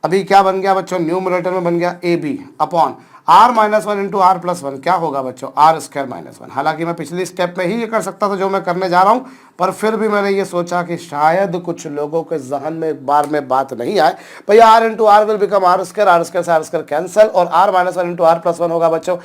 अभी क्या बन गया बच्चों, न्यूमरेटर में बन गया AB/r-1 इंटू r+1 क्या होगा बच्चों r²-1। हालांकि मैं पिछली स्टेप में ही ये कर सकता था जो मैं करने जा रहा हूँ, पर फिर भी मैंने ये सोचा कि शायद कुछ लोगों के जहन में एक बार में बात नहीं आए। भैया r into r will become r², r² से r² कैंसिल, और r-1 इंटू r+1 होगा बच्चों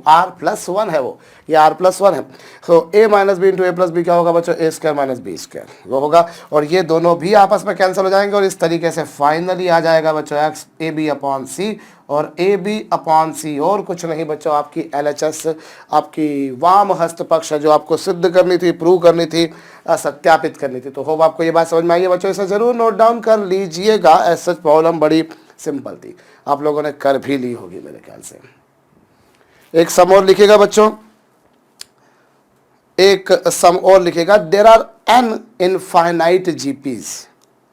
r+1 है, वो ये r+1 है। तो a-b इंटू a+b क्या होगा बच्चों a² - b² वो होगा, और ये दोनों भी आपस में कैंसिल हो जाएंगे, और इस तरीके से फाइनली आ जाएगा बच्चों x AB/C, और AB/C और कुछ नहीं बच्चों आपकी LHS, आपकी वाम हस्त पक्ष है जो आपको सिद्ध करनी थी, प्रूव करनी थी, सत्यापित करनी थी। तो होप आपको ये बात समझ में आई है बच्चों, इसे जरूर नोट डाउन कर लीजिएगा। ऐसा प्रॉब्लम बड़ी सिंपल थी, आप लोगों ने कर भी ली होगी मेरे ख्याल से। एक सम और लिखेगा बच्चों, एक सम और लिखेगा, there are n infinite GPs,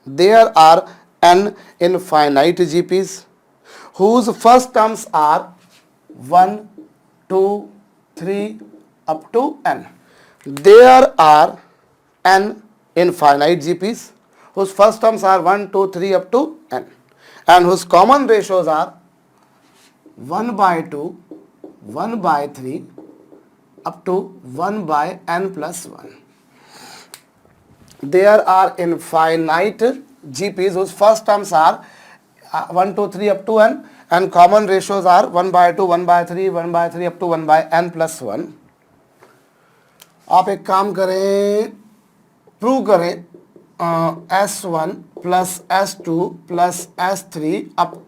there are n infinite GPs whose first terms are 1, 2, 3 up to n. There are n infinite GPs whose first terms are 1, 2, 3 up to n, and whose common ratios are 1/2, 1/3 up to 1/n+1. There are infinite GPs whose first terms are 1 2 3 up to n, and common ratios are 1/2, 1/3, 1/3 up to 1/n plus 1. आप एक काम करें, prove करें S1 plus S2 plus S3 up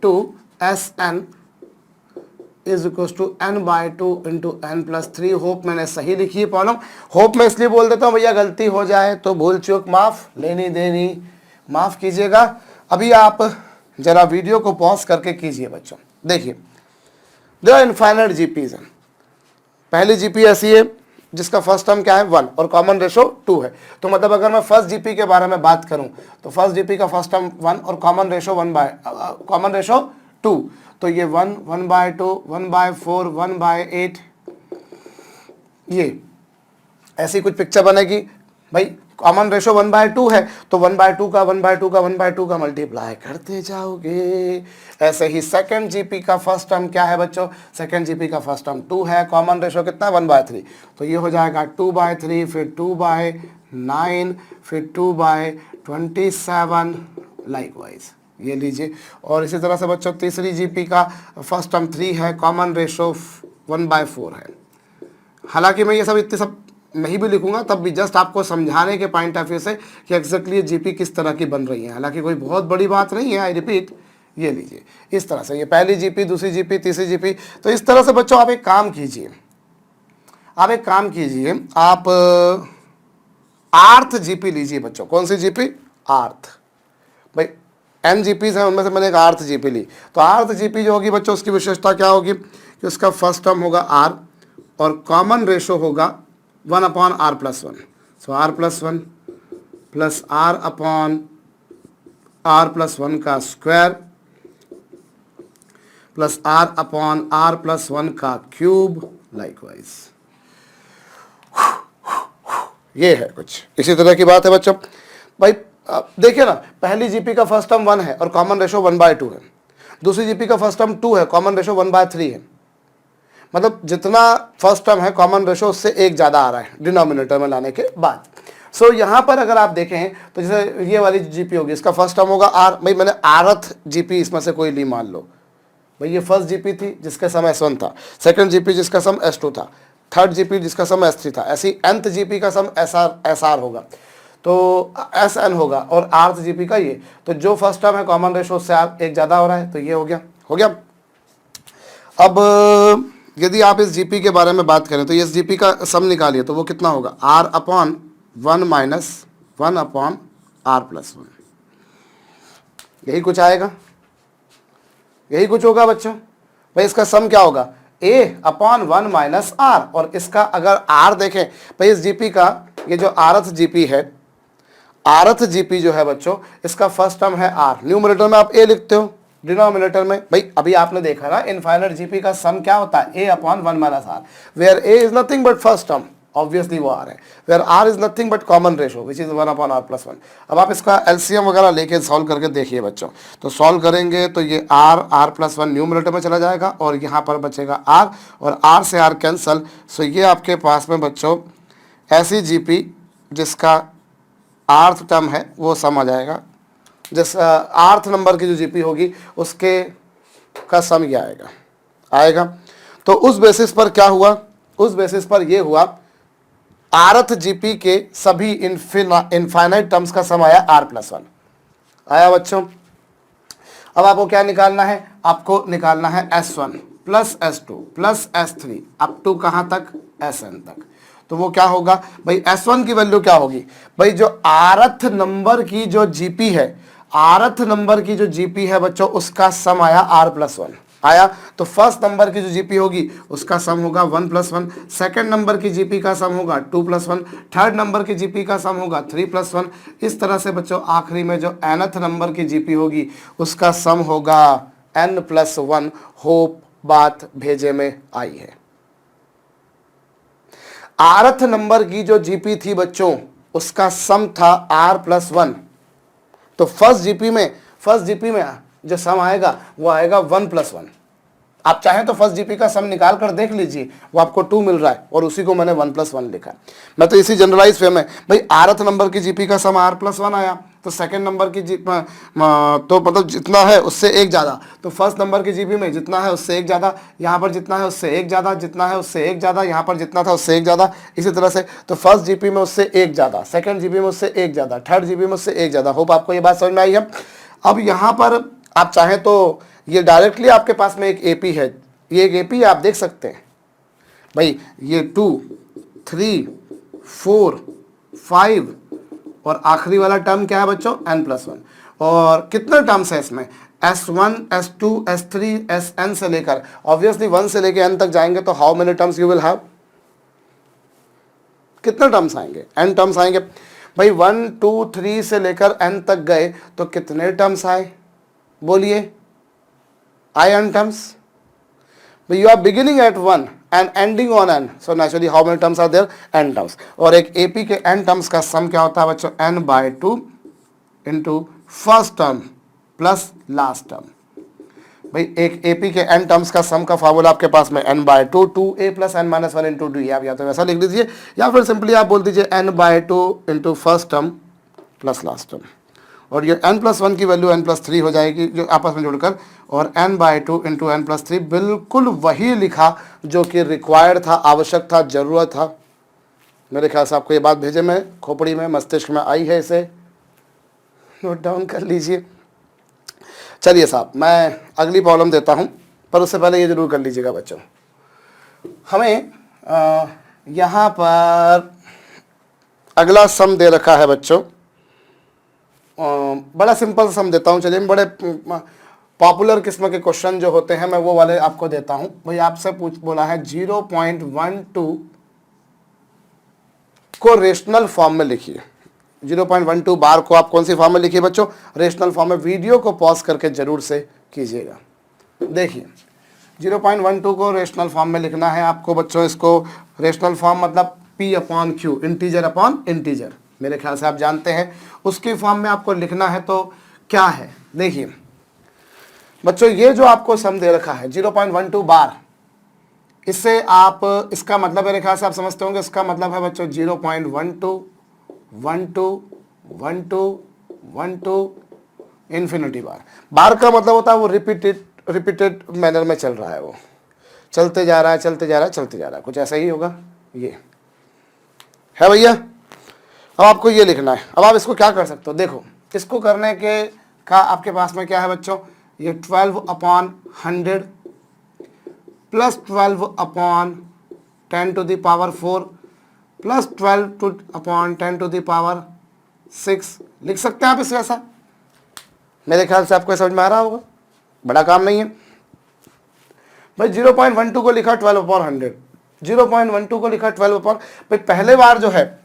to Sn is equal to n/2 into n plus 3. Hope मैंने सही लिखी है problem. Hope मैं इसलिए बोल देता हूँ भैया, गलती हो जाए तो भूल चूक माफ, लेनी देनी माफ कीजिएगा. अभी आप जरा वीडियो को पॉज करके कीजिए बच्चों. देखिए, देयर आर इनफाइनाइट जीपीज हैं. पहली जीपी ऐसी है जिसका फर्स्ट टर्म क्या है 1 और कॉमन रेशो 2 है. तो मतलब अगर मैं फर्स्ट जीपी के बारे में बात करूं तो फर्स्ट जीपी का फर्स्ट टर्म 1 और कॉमन रेशो 2. तो ये 1, 1/2, 1/4, 1/8, ये ऐसी कुछ पिक्चर बनेगी. भाई कॉमन रेशो 1/2 है तो 1/2 का 1/2 का 1/2 का मल्टीप्लाई करते जाओगे. ऐसे ही सेकंड जीपी का फर्स्ट टर्म क्या है बच्चों, सेकंड जीपी का फर्स्ट टर्म 2 है, कॉमन रेशो कितना है 1/3. तो ये हो जाएगा 2/3, फिर 2/9, फिर 2/27 लाइकवाइज. ये लीजिए. और इसी तरह से बच्चों तीसरी जीपी का फर्स्ट टर्म 3 है, कॉमन रेशो 1/4 है. हालांकि मैं ये सब इतने सब नहीं भी लिखूंगा तब भी जस्ट आपको समझाने के पॉइंट ऑफ व्यू से कि एग्जैक्टली ये जीपी किस तरह की बन रही है. हालांकि कोई बहुत बड़ी बात नहीं है, आई रिपीट. ये लीजिए इस तरह से, ये पहली जीपी, दूसरी जीपी, तीसरी जीपी. तो इस तरह से बच्चों आप एक काम कीजिए, आप आर्थ जीपी लीजिए बच्चों. कौन सी जीपी, आर्थ. भाई एन जीपीज हैं, उनमें से मैंने एक आर्थ जीपी ली. तो आर्थ जीपी जो होगी बच्चों, उसकी विशेषता क्या होगी कि उसका फर्स्ट टर्म होगा आर और कॉमन रेशो होगा 1/r + 1. सो r + 1 plus r upon r + 1 का square plus r upon r + 1 का क्यूब लाइकवाइज. ये है कुछ इसी तरह की बात है बच्चों. भाई देखिए ना, पहली जीपी का फर्स्ट टर्म 1 है और कॉमन रेशो 1/2 है. दूसरी जीपी का फर्स्ट टर्म 2 है, कॉमन रेशो 1/3 है. मतलब जितना फर्स्ट टर्म है कॉमन रेशो उससे एक ज़्यादा आ रहा है डिनोमिनेटर में लाने के बाद. सो यहाँ पर अगर आप देखें तो जैसे ये वाली जीपी होगी, इसका फर्स्ट टर्म होगा आर. भाई मैंने आरथ जीपी इसमें से कोई ली, मान लो भाई ये फर्स्ट जीपी थी जिसका सम S1 था, सेकंड जीपी जिसका सम S2 था, थर्ड जीपी जिसका सम S3 था. ऐसी nth जीपी का सम SR होगा, तो SN होगा, और आर्थ जीपी का ये. तो जो फर्स्ट टर्म है कॉमन रेशो उससे एक ज़्यादा हो रहा है, तो ये हो गया. अब यदि आप इस जीपी के बारे में बात करें तो इस जीपी का सम निकालिए तो वो कितना होगा, r/1 माइनस 1/r + 1. यही कुछ आएगा, यही कुछ होगा बच्चों. भाई इसका सम क्या होगा, a/1 माइनस r. और इसका अगर r देखें भाई, इस जीपी का ये जो आरथ जीपी है, आरथ जीपी जो है बच्चों, इसका फर्स्ट टर्म है r. न्यूमरेटर में आप a लिखते हो, डिनोमिनेटर में भाई अभी आपने देखा ना इनफाइनाइट जीपी का सम क्या होता है, a/1 minus r, where a is nothing but first term, obviously वो r है, where r is nothing but common ratio which is 1/r + 1. अब आप इसका एलसीएम वगैरह लेके सॉल्व करके देखिए बच्चों. तो सॉल्व करेंगे तो ये r + 1 न्यूमरेटर में चला जाएगा और यहाँ पर बचेगा r, और r से r कैंसल. सो ये आपके पास में बच्चों ऐसी जीपी जिसका आर्थ टर्म है वो सम आ जाएगा. जिस आर्थ नंबर की जो जीपी होगी उसके का सम ये आएगा. तो उस बेसिस पर क्या हुआ, उस बेसिस पर ये हुआ आर्थ जीपी के सभी इनफाइनाइट टर्म्स का सम आया r + 1 आया बच्चों. अब आपको क्या निकालना है, आपको निकालना है S1 plus S2 plus S3 up to कहाँ तक, Sn तक. तो वो क्या होगा भाई, S1 की वैल्यू क्या होगी भाई, जो आरथ नंबर की जो जीपी है, आरथ नंबर की जो जीपी है बच्चों, उसका सम आया r + 1 आया. तो फर्स्ट नंबर की जो जीपी होगी उसका सम होगा 1 + 1, सेकंड नंबर की जीपी का सम होगा 2 + 1, थर्ड नंबर की जीपी का सम होगा 3 + 1. इस तरह से बच्चों आखिरी में जो nth नंबर की जीपी होगी उसका सम होगा n + 1. होप बात भेजे में आई है. आरथ नंबर की जो जीपी थी बच्चों उसका सम था r + 1. तो फर्स्ट जीपी में जो सम आएगा वो आएगा 1 + 1. आप चाहें तो फर्स्ट जीपी का सम निकाल कर देख लीजिए, वो आपको 2 मिल रहा है और उसी को मैंने 1+1 लिखा। मैं तो इसी जनरलाइज वे में, भाई आरथ नंबर की जीपी का सम r+1 आया, तो सेकंड नंबर की तो मतलब जितना है उससे एक ज़्यादा, तो फर्स्ट नंबर की जीपी में जितना है उससे एक ज़्यादा, यहाँ पर जितना है उससे एक ज़्यादा, जितना है उससे एक ज़्यादा, यहाँ पर जितना था उससे एक ज़्यादा, इसी तरह से। तो फर्स्ट जीपी में उससे एक ज़्यादा, सेकंड जीपी में उससे एक ज़्यादा, थर्ड जीपी में उससे एक ज़्यादा। होप आपको ये बात समझ में आई है। अब यहाँ पर आप चाहें तो ये डायरेक्टली आपके पास में एक एपी है, ये एक एपी आप देख सकते हैं भाई, ये 2, 3, 4, 5 और आखिरी वाला टर्म क्या है बच्चों, n+1। और कितने टर्म्स है इसमें, S1, S2, S3, Sn से लेकर, ऑब्वियसली 1 से लेकर n तक जाएंगे तो how many terms you will have, कितने टर्म्स आएंगे, n टर्म्स आएंगे भाई। 1, 2, 3 से लेकर n तक गए तो कितने टर्म्स आए, बोलिए, आए n terms. You are beginning at 1 and ending on n, so naturally how many terms are there, n terms। और एक AP के n terms का सम क्या होता है बच्चों, n/2 into first term plus last term. भाई एक AP के n टर्म्स का सम का फार्मूला आपके पास में n/2 2a + n-1 into d, आप या तो वैसा लिख लीजिए या फिर सिंपली आप बोल दीजिए n/2 into first term plus last term, और ये n+1 की वैल्यू n+3 हो जाएगी जो आपस में जुड़कर, और n/2 इंटू n+3 बिल्कुल वही लिखा जो कि रिक्वायर्ड था, आवश्यक था, ज़रूरत था। मेरे ख्याल से आपको ये बात भेजे में खोपड़ी में मस्तिष्क में आई है, इसे नोट डाउन कर लीजिए। चलिए साहब, मैं अगली प्रॉब्लम देता हूँ, पर उससे पहले ये ज़रूर कर लीजिएगा बच्चों, हमें यहाँ पर अगला सम दे रखा है बच्चों, बड़ा सिंपल सम देता हूँ। चलिए, बड़े पॉपुलर किस्म के क्वेश्चन जो होते हैं मैं वो वाले आपको देता हूँ। भाई आपसे बोला है 0.12 को रेशनल फॉर्म में लिखिए। 0.12 बार को आप कौन सी फॉर्म में लिखिए बच्चों, रेशनल फॉर्म में। वीडियो को पॉज करके जरूर से कीजिएगा। देखिए 0.12 को रेशनल फॉर्म में लिखना है आपको बच्चों। इसको रेशनल फॉर्म मतलब P/Q, इंटीजर अपॉन इंटीजर, मेरे ख्याल से आप जानते हैं। उसकी फॉर्म में आपको लिखना है तो क्या है, देखिए बच्चों, ये जो आपको सम दे रखा है 0.12 बार, इससे आप, इसका मतलब मेरे ख्याल से आप समझते होंगे, इसका मतलब है बच्चों 0.12 12 12 12 इन्फिनिटी बार। बार का मतलब होता है वो रिपीटेड मैनर में चल रहा है, वो चलते जा रहा है, चलते जा रहा है, चलते जा रहा है, कुछ ऐसा ही होगा। ये है भैया। अब आपको ये लिखना है। अब आप इसको क्या कर सकते हो, देखो इसको करने के का आपके पास में क्या है बच्चों, ये 12/100 प्लस 12/10⁴ प्लस 12/10⁶ लिख सकते हैं आप इसे ऐसा। मेरे ख्याल से आपको समझ में आ रहा होगा, बड़ा काम नहीं है भाई। 0.12 को लिखा 12/100, 0.12 को लिखा 12/, भाई पहले बार जो है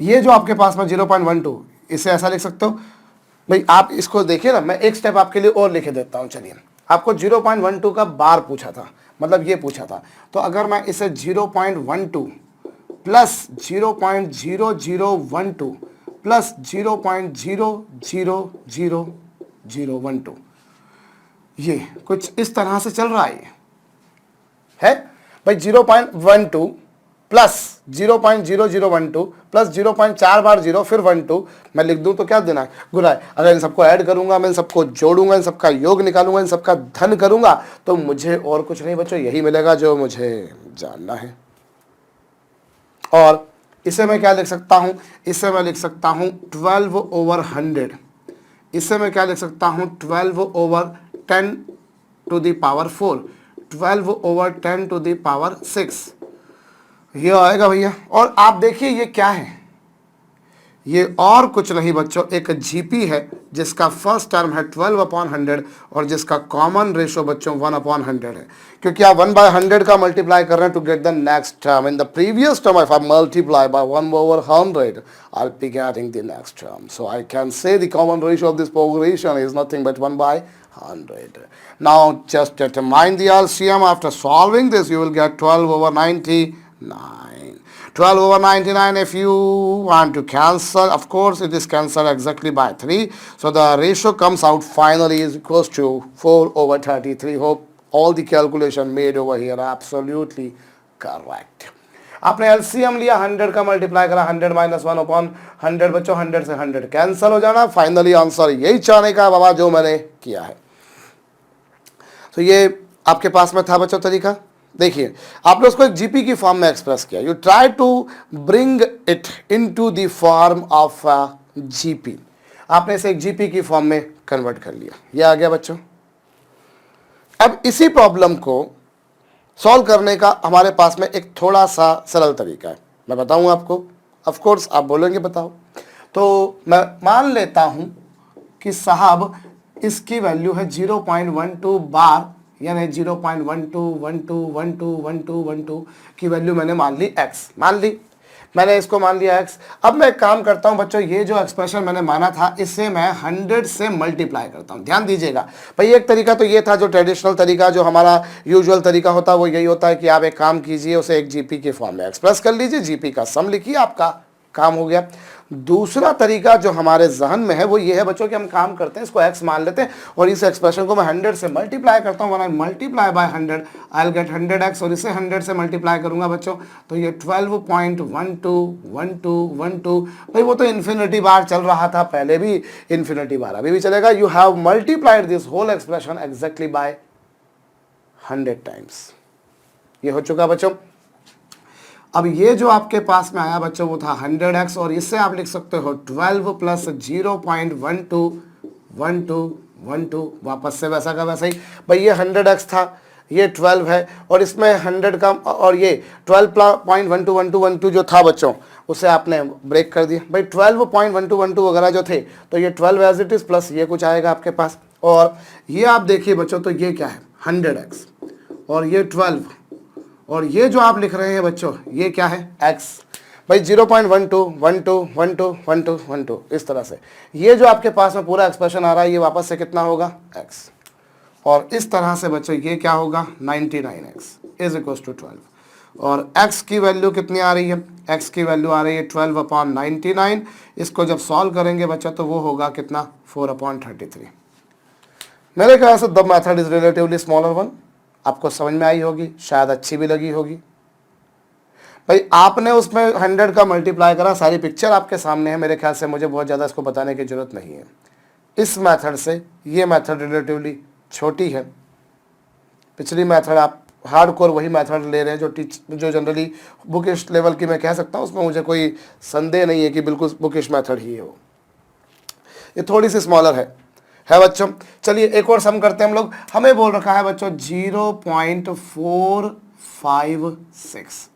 ये जो आपके पास में 0.12, इसे ऐसा लिख सकते हो भाई। आप इसको देखिए ना, मैं एक स्टेप आपके लिए और लिख देता हूँ। चलिए, आपको 0.12 का बार पूछा था, मतलब ये पूछा था, तो अगर मैं इसे 0.12 प्लस 0.0012 प्लस 0.0000012, ये कुछ इस तरह से चल रहा है भाई। 0.12 प्लस 0.0012 प्लस 0.4 बार 0 फिर 12, मैं लिख दूं तो क्या देना है, गुना है। अगर इन सबको ऐड करूंगा, मैं इन सबको जोड़ूंगा, इन सबका योग निकालूंगा, इन सबका धन करूंगा, तो मुझे और कुछ नहीं बच्चों यही मिलेगा जो मुझे जानना है। और इसे मैं क्या लिख सकता हूं, इसे मैं लिख सकता हूं 12/100। इसे मैं क्या लिख सकता हूं 12/10⁴, 12/10⁶ ये आएगा भैया। और आप देखिए ये क्या है, ये और कुछ नहीं बच्चों, एक जीपी है जिसका फर्स्ट टर्म है 12/100 और जिसका कॉमन रेशो बच्चों 1/100 है, क्योंकि आप 1/100 का मल्टीप्लाई कर रहे हैं to get the next term. In the previous term if I multiply by 1/100 I'll be getting the next term, so I can say the common ratio of this progression is nothing but 1/100. Now just determine the LCM. After solving this you will get 12/99. 12/99, if you want to cancel, of course it is cancelled exactly by 3, so the ratio comes out finally is equals to 4/33. Hope all the calculation made over here absolutely correct. आपने LCM लिया, 100 का multiply करा, 100 minus 1 upon 100 बच्चों, 100 से 100 cancel हो जाना। Finally answer यही चाहने का बाबा जो मैंने किया है। तो ये आपके पास में था बच्चों तरीका। देखिए आपने उसको एक जीपी की फॉर्म में एक्सप्रेस किया, you try to bring it into the form of GP. आपने इसे एक जीपी की फॉर्म में कन्वर्ट कर लिया, ये आ गया बच्चों। अब इसी प्रॉब्लम को सॉल्व करने का हमारे पास में एक थोड़ा सा सरल तरीका है, मैं बताऊं आपको। ऑफ कोर्स आप बोलेंगे बताओ, तो मैं मान लेता हूं कि साहब इसकी वैल्यू है 0.12 बार, यानी 0.12121212 की वैल्यू मैंने मान ली x, मान ली मैंने इसको मान लिया x। अब मैं एक काम करता हूं बच्चों, ये जो एक्सप्रेशन मैंने माना था इसे मैं 100 से मल्टीप्लाई करता हूं। ध्यान दीजिएगा भाई, एक तरीका तो ये था जो ट्रेडिशनल तरीका, जो हमारा यूजुअल तरीका होता है वो यही होता है कि आप एक काम कीजिए, उसे एक जीपी की फॉर्म में एक्सप्रेस कर लीजिए, जीपी का सम लिखिए, आपका काम हो गया। दूसरा तरीका जो हमारे जहन में है वो ये है बच्चों कि हम काम करते हैं, इसको x मान लेते हैं और इस एक्सप्रेशन को मैं 100 से मल्टीप्लाई करता हूँ। When I multiply bye 100 I will get 100x, और इसे 100 से मल्टीप्लाई करूंगा बच्चों तो ये 12.121212। भाई वो तो इन्फिनिटी बार चल रहा था पहले भी, इन्फिनिटी बार अभी भी चलेगा। You have multiplied this whole expression exactly by 100 times. ये हो चुका बच्चों। अब ये जो आपके पास में आया बच्चों वो था 100x, और इससे आप लिख सकते हो 12 प्लस 0.121212, वापस से वैसा का वैसा ही। भाई ये 100x था, ये 12 है, और इसमें 100 का और ये 12.121212 जो था बच्चों उसे आपने ब्रेक कर दिया। भाई 12.1212 वगैरह जो थे तो ये 12 एज इट इज़ प्लस ये कुछ आएगा आपके पास। और ये आप देखिए बच्चों, तो ये क्या है 100x और ये 12, और ये जो आप लिख रहे हैं बच्चों ये क्या है x। भाई 0.12121212 इस तरह से ये जो आपके पास में पूरा एक्सप्रेशन आ रहा है ये वापस से कितना होगा x, और इस तरह से बच्चों ये क्या होगा 99x इज इक्वल टू 12, और x की वैल्यू कितनी आ रही है, x की वैल्यू आ रही है 12/99। इसको जब सॉल्व करेंगे बच्चों तो वो होगा कितना 4/33। मेरे ख्याल से the method is relatively smaller one. आपको समझ में आई होगी, शायद अच्छी भी लगी होगी। भाई आपने उसमें 100 का मल्टीप्लाई करा, सारी पिक्चर आपके सामने है। मेरे ख्याल से मुझे बहुत ज़्यादा इसको बताने की ज़रूरत नहीं है। इस मेथड से ये मेथड रिलेटिवली छोटी है। पिछली मेथड आप हार्डकोर वही मेथड ले रहे हैं जो जनरली बुकिश लेवल की मैं कह सकता हूँ, उसमें मुझे कोई संदेह नहीं है कि बिल्कुल बुकिश मेथड ही है वो। ये थोड़ी सी स्मॉलर है बच्चों। चलिए एक और सम करते हैं हम लोग। हमें बोल रखा है बच्चों 0.456,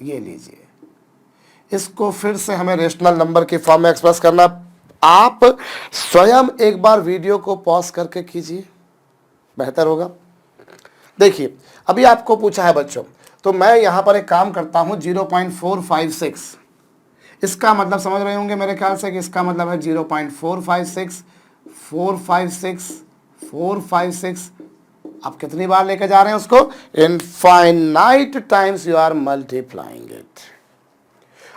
ये लीजिए। इसको फिर से हमें रेशनल नंबर की फॉर्म में एक्सप्रेस करना। आप स्वयं एक बार वीडियो को पॉज करके कीजिए, बेहतर होगा। देखिए अभी आपको पूछा है बच्चों, तो मैं यहां पर एक काम करता हूं 0.456। इसका मतलब समझ रहे होंगे मेरे ख्याल से कि इसका मतलब है 0.456 456। आप कितनी बार लेके जा रहे हैं उसको, infinite times you are multiplying it.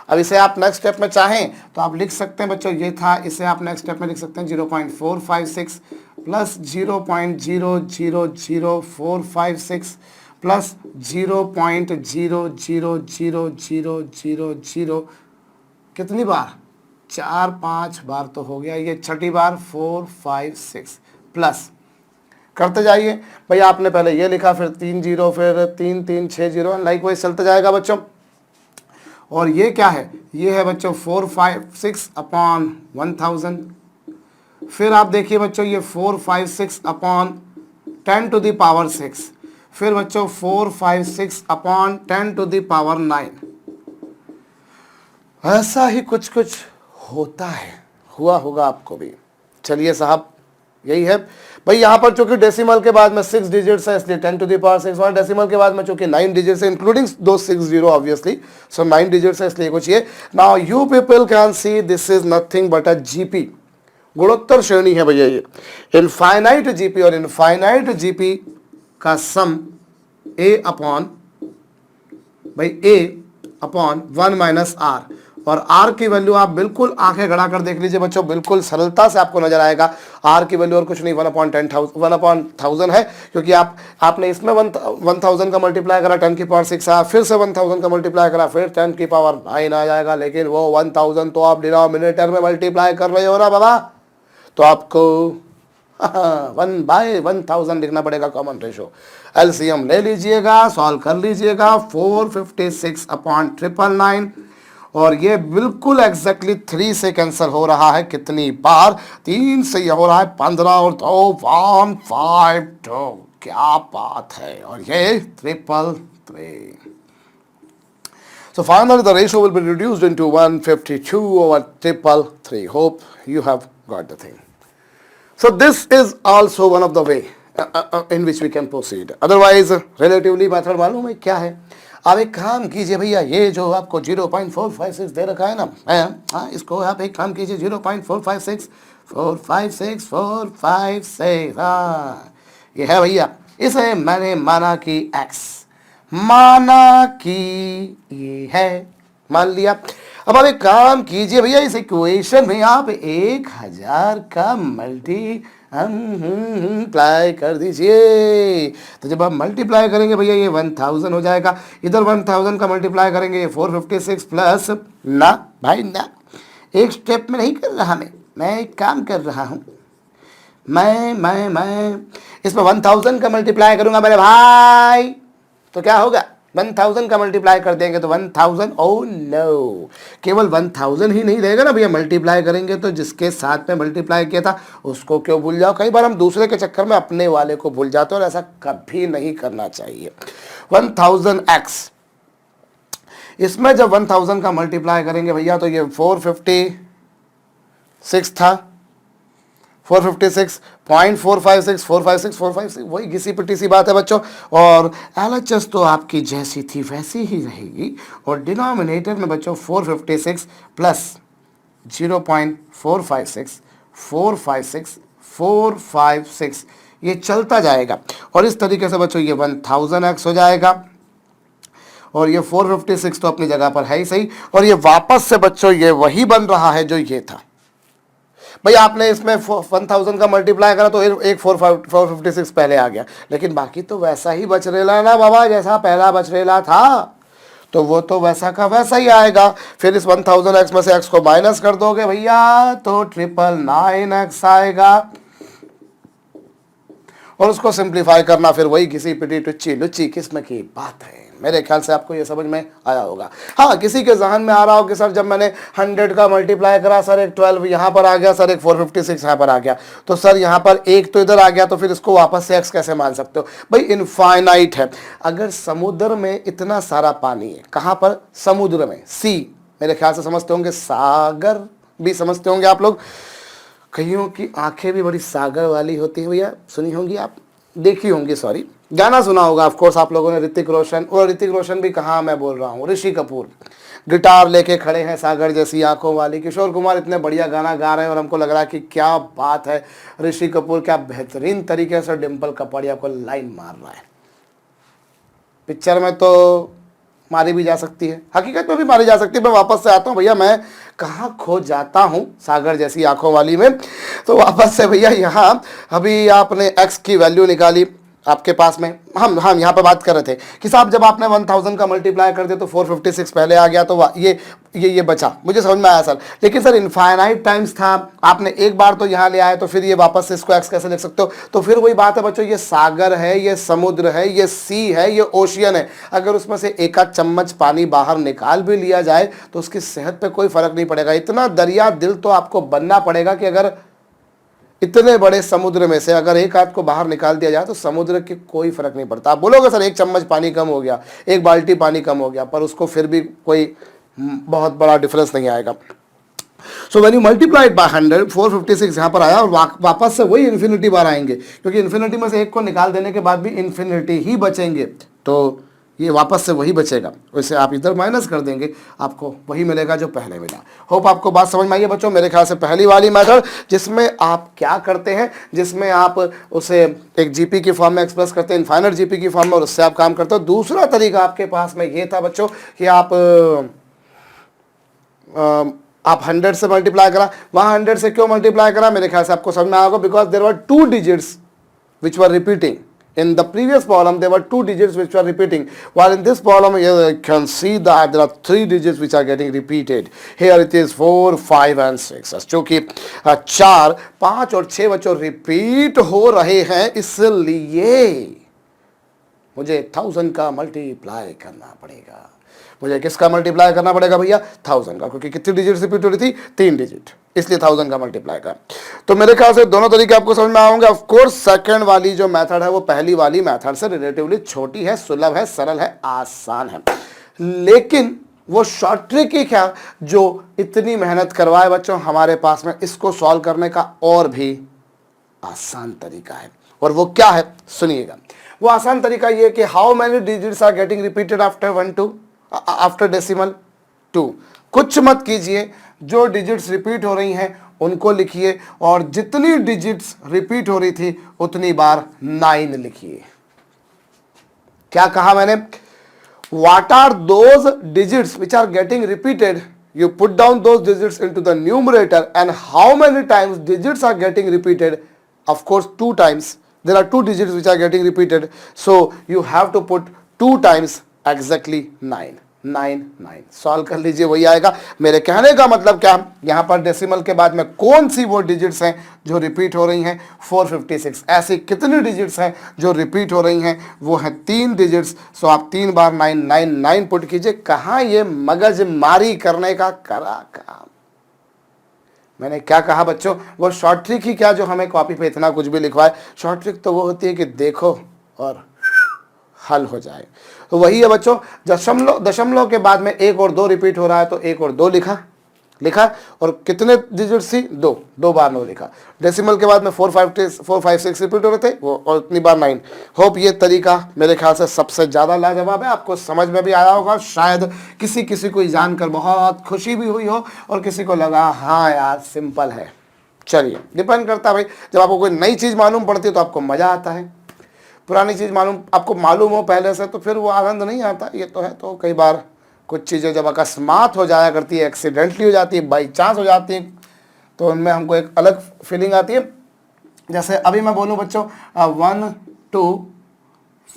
अब इसे आप नेक्स्ट स्टेप में चाहें तो आप लिख सकते हैं बच्चों, ये था, इसे आप नेक्स्ट स्टेप में लिख सकते हैं 0.456 प्लस 0.000456 प्लस 0.000000, कितनी बार 4-5 बार तो हो गया, ये छठी बार 456 प्लस करते जाइए। भाई आपने पहले ये लिखा, फिर 3 0, फिर 3 3 6 0, लाइक वाइज चलते जाएगा बच्चों। और ये क्या है, ये है बच्चों 456 अपॉन 1000। फिर आप देखिए बच्चों ये 456 अपॉन 10 टू द पावर 6, फिर बच्चों 456 अपॉन 10 टू द पावर 9। ऐसा ही कुछ कुछ होता है, हुआ होगा आपको भी। चलिए साहब यही है भाई। यहाँ पर चूंकि डेसिमल के बाद में 6 डिजिट्स है इसलिए 10 टू द पावर 6, और डेसिमल के बाद में चूंकि 9 डिजिट्स है इंक्लूडिंग दो 6 0 ऑब्वियसली, सो 9 डिजिट्स है इसलिए कुछ ये। Now you people can see this is nothing but a GP, गुणोत्तर श्रेणी है भैया ये। इनफाइनाइट जीपी, और इनफाइनाइट जीपी का सम a अपॉन 1 माइनस r, और आर की वैल्यू आप बिल्कुल आंखें गड़ा कर देख लीजिए बच्चों, बिल्कुल सरलता से आपको नजर आएगा। आर की वैल्यू और कुछ नहीं 1/1000 है, क्योंकि आपने इसमें 1000 का मल्टीप्लाई करा 10⁶ आया, फिर से 1000 का मल्टीप्लाई करा फिर 10⁹ आ जाएगा, लेकिन वो 1000 तो आप डिनोमिनेटर में मल्टीप्लाई कर रहे हो ना बाबा, तो आपको 1/1000 लिखना पड़ेगा कॉमन रेशो। एलसीएम ले लीजिएगा, सॉल्व कर लीजिएगा, 456/999, और ये बिल्कुल एग्जैक्टली 3 से कैंसिल हो रहा है। कितनी बार? 3 से ये हो रहा है 15 और 2 152। क्या बात है, और ये 333। So finally the ratio will be reduced into 152/333. Hope you have got the thing. So this is also one of the way in which we can proceed. Otherwise relatively method मालूम है क्या है? आप एक काम कीजिए भैया, ये जो आपको 0.456 दे रखा है ना, हाँ, इसको आप एक काम कीजिए 0.456 456 हाँ, ये है भैया, इसे मैंने माना कि x, माना कि ये है, मान लिया। अब आप एक काम कीजिए भैया, इस इक्वेशन में आप 1000 का मल्टीप्लाई कर दीजिए। तो जब आप मल्टीप्लाई करेंगे भैया ये 1000 हो जाएगा, इधर 1000 का मल्टीप्लाई करेंगे ये 456 प्लस, ना भाई ना, एक स्टेप में नहीं कर रहा मैं एक काम कर रहा हूं, मैं इसमें 1000 का मल्टीप्लाई करूंगा मेरे भाई, तो क्या होगा? 1000 का मल्टीप्लाई कर देंगे तो 1000, ओ नो, केवल 1000 ही नहीं रहेगा ना भैया, मल्टीप्लाई करेंगे तो जिसके साथ में मल्टीप्लाई किया था उसको क्यों भूल जाओ। कई बार हम दूसरे के चक्कर में अपने वाले को भूल जाते हैं, और ऐसा कभी नहीं करना चाहिए। 1000x, इसमें जब 1000 का मल्टीप्लाई करेंगे भैया तो ये 456 था, 456.456 वही घिसी पिटी सी बात है बच्चों। और LHS तो आपकी जैसी थी वैसी ही रहेगी, और डिनोमिनेटर में बच्चों 456 प्लस 0.456 ये चलता जाएगा, और इस तरीके से बच्चों ये 1000x हो जाएगा, और ये 456 तो अपनी जगह पर है ही सही, और ये वापस से बच्चों ये वही बन रहा है जो ये था। भाई आपने इसमें 1000 का मल्टीप्लाई करा तो एक 456 पहले आ गया, लेकिन बाकी तो वैसा ही बच रेला ना बाबा, जैसा पहला बच रेला था, तो वो तो वैसा का वैसा ही आएगा। फिर इस 1000x में से x को माइनस कर दोगे भैया तो 999x आएगा, और उसको सिंप्लीफाई करना फिर वही घिसी पिटी टुच्ची लुच्ची किस्म की बात है। मेरे ख्याल से आपको ये समझ में आया होगा। हाँ, किसी के जहन में आ रहा हो कि सर जब मैंने 100 का मल्टीप्लाई करा सर एक 12 यहाँ पर आ गया, सर एक 456 यहाँ पर आ गया, तो सर यहाँ पर एक तो इधर आ गया, तो फिर इसको वापस से x कैसे मान सकते हो? भाई इनफाइनाइट है। अगर समुद्र में इतना सारा पानी है, कहाँ पर? समुद्र में, सी, मेरे ख्याल से समझते होंगे, सागर भी समझते होंगे आप लोग। कईयों की आंखें भी बड़ी सागर वाली होती है भैया, सुनी होंगी आप, देखी होंगी, सॉरी, गाना सुना होगा ऑफ कोर्स आप लोगों ने, ऋतिक रोशन, और ऋतिक रोशन भी कहाँ मैं बोल रहा हूँ, ऋषि कपूर गिटार लेके खड़े हैं सागर जैसी आंखों वाली। किशोर कुमार इतने बढ़िया गाना गा रहे हैं और हमको लग रहा है कि क्या बात है, ऋषि कपूर क्या बेहतरीन तरीके से डिम्पल कपाड़िया को लाइन मार रहा है। पिक्चर में तो मारी भी जा सकती है, हकीकत में भी मारी जा सकती है। मैं वापस से आता हूँ भैया, मैं कहाँ खो जाता हूँ सागर जैसी आंखों वाली में। तो वापस से भैया यहाँ अभी आपने x की वैल्यू निकाली आपके पास में, हम यहाँ पे बात कर रहे थे कि साहब जब आपने 1000 का मल्टीप्लाई कर दिया तो 456 पहले आ गया, तो ये बचा, मुझे समझ में आया सर। लेकिन सर इनफाइनाइट टाइम्स था, आपने एक बार तो यहाँ ले आए, तो फिर ये वापस से इसको x कैसे लिख सकते हो? तो फिर वही बात है बच्चों, ये सागर है, ये समुद्र है, ये सी है, ये ओशियन है। अगर उसमें से एक आध चम्मच पानी बाहर निकाल भी लिया जाए तो उसकी सेहत पे कोई फर्क नहीं पड़ेगा। इतना दरिया दिल तो आपको बनना पड़ेगा कि अगर इतने बड़े समुद्र में से अगर एक हाथ को बाहर निकाल दिया जाए तो समुद्र की कोई फर्क नहीं पड़ता। आप बोलोगे सर एक चम्मच पानी कम हो गया, एक बाल्टी पानी कम हो गया, पर उसको फिर भी कोई बहुत बड़ा डिफरेंस नहीं आएगा। So when you multiply by 100, 456 यहाँ पर आया, और वापस से वही इन्फिनिटी बार आएंगे, क्योंकि इन्फिनिटी में से एक को निकाल देने के बाद भी इन्फिनिटी ही बचेंगे, तो ये वापस से वही बचेगा। वैसे आप इधर माइनस कर देंगे, आपको वही मिलेगा जो पहले मिला। होप आपको बात समझ में आई है बच्चों। मेरे ख्याल से पहली वाली मेथड जिसमें आप क्या करते हैं, जिसमें आप उसे एक जीपी की फॉर्म में एक्सप्रेस करते हैं, इनफाइनाइट जीपी की फॉर्म में, और उससे आप काम करते हो। दूसरा तरीका आपके पास में ये था बच्चों कि आप आप 100 से मल्टीप्लाई करा, वहां 100 से क्यों मल्टीप्लाई करा, मेरे ख्याल से आपको समझ में आएगा, because there were 2 digits which were repeating. In the previous problem there were 2 digits which were repeating, while in this problem you can see that there are 3 digits which are getting repeated. Here it is 4, 5 and 6. चूंकि 4, 5 और 6 बच्चों repeat हो रहे हैं, इसलिए मुझे 1000 का multiply करना पड़ेगा। मुझे किसका मल्टीप्लाई करना पड़ेगा भैया, 1000 का, क्योंकि कितनी डिजिट रिपीट हो रही थी, 3 डिजिट, इसलिए 1000 का मल्टीप्लाई का। तो मेरे ख्याल से दोनों तरीके आपको समझ में आएंगे। ऑफ कोर्स सेकंड वाली जो मेथड है वो पहली वाली मेथड से रिलेटिवली छोटी है, सुलभ है, सरल है, आसान है, लेकिन वो शॉर्ट ट्रिक ही क्या जो इतनी मेहनत करवाए बच्चों हमारे पास में, इसको सॉल्व करने का और भी आसान तरीका है। और वो क्या है सुनिएगा। वो आसान तरीका ये कि how many digits are getting repeated after decimal 2। कुछ मत कीजिए, जो डिजिट्स रिपीट हो रही हैं उनको लिखिए, और जितनी डिजिट्स रिपीट हो रही थी उतनी बार 9 लिखिए। क्या कहा मैंने, what are those digits which are getting repeated, you put down those digits into the numerator, and how many times digits are getting repeated, of course 2 times, there are 2 digits which are getting repeated, so you have to put 2 times exactly 9 9 9 solve कर लीजिए, वही आएगा। मेरे कहने का मतलब क्या, यहाँ पर डेसिमल के बाद में कौन सी वो डिजिट्स हैं जो रिपीट हो रही हैं, 456। ऐसी कितनी डिजिट्स हैं जो रिपीट हो रही हैं, वो है 3 डिजिट्स। सो आप 3 बार 9 9 9 पुट कीजिए। कहाँ ये मगज मारी करने का करा काम। मैंने क्या कहा बच्चों, वो शॉर्ट ट्रिक ही क्या जो हमें कॉपी पे इतना कुछ भी लिखवाए। शॉर्ट ट्रिक तो वो होती है कि देखो और हल हो जाए। तो वही है बच्चों, दशमलव के बाद में 1 और 2 रिपीट हो रहा है, तो 1 और 2 लिखा, और कितने डिजिट्स थी, 2 बार 9 लिखा। डेसिमल के बाद में 4 5 6 रिपीट हो रहे थे, वो और इतनी बार 9। होप ये तरीका मेरे ख्याल से सबसे ज़्यादा लाजवाब है, आपको समझ में भी आया होगा। शायद किसी को जानकर बहुत खुशी भी हुई हो, और किसी को लगा हाँ यार सिंपल है। चलिए, डिपेंड करता है भाई, जब आपको कोई नई चीज़ मालूम पड़ती है तो आपको मज़ा आता है, पुरानी चीज़ आपको मालूम हो पहले से तो फिर वो आनंद नहीं आता। ये तो है। तो कई बार कुछ चीज़ें जब अकस्मात हो जाया करती है, एक्सीडेंटली हो जाती है, बाई चांस हो जाती है, तो उनमें हमको एक अलग फीलिंग आती है। जैसे अभी मैं बोलूँ बच्चों 1 2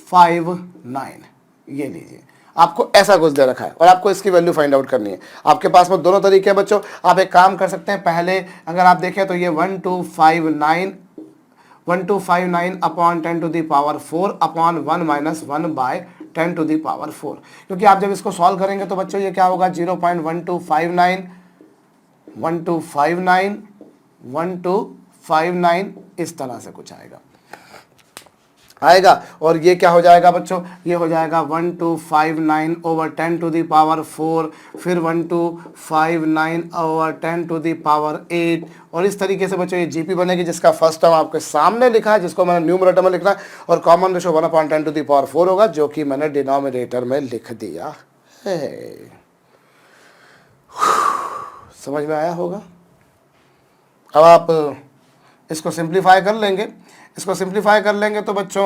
5 9, ये लीजिए, आपको ऐसा कुछ दे रखा है और आपको इसकी वैल्यू फाइंड आउट करनी है। आपके पास में दोनों तरीके हैं बच्चों। आप एक काम कर सकते हैं, पहले अगर आप देखें तो ये 1259 upon 10 to the power 4 upon 1 minus 1 by 10 to the power 4, क्योंकि आप जब इसको सॉल्व करेंगे तो बच्चों ये क्या होगा, 0.1259 इस तरह से कुछ आएगा। और ये क्या हो जाएगा बच्चों, ये हो जाएगा 1259 ओवर 10 टू द पावर 4, फिर 1259 ओवर 10 टू द पावर 8, और इस तरीके से बच्चों ये जीपी बनेगी, जिसका फर्स्ट टर्म आपके सामने लिखा है, जिसको मैंने न्यूमरेटर में लिखना है, और common ratio 1/10 to the power 4 होगा, जो कि मैंने डिनोमिनेटर में लिख दिया है। समझ में आया होगा। अब आप इसको सिंप्लीफाई कर लेंगे, तो बच्चों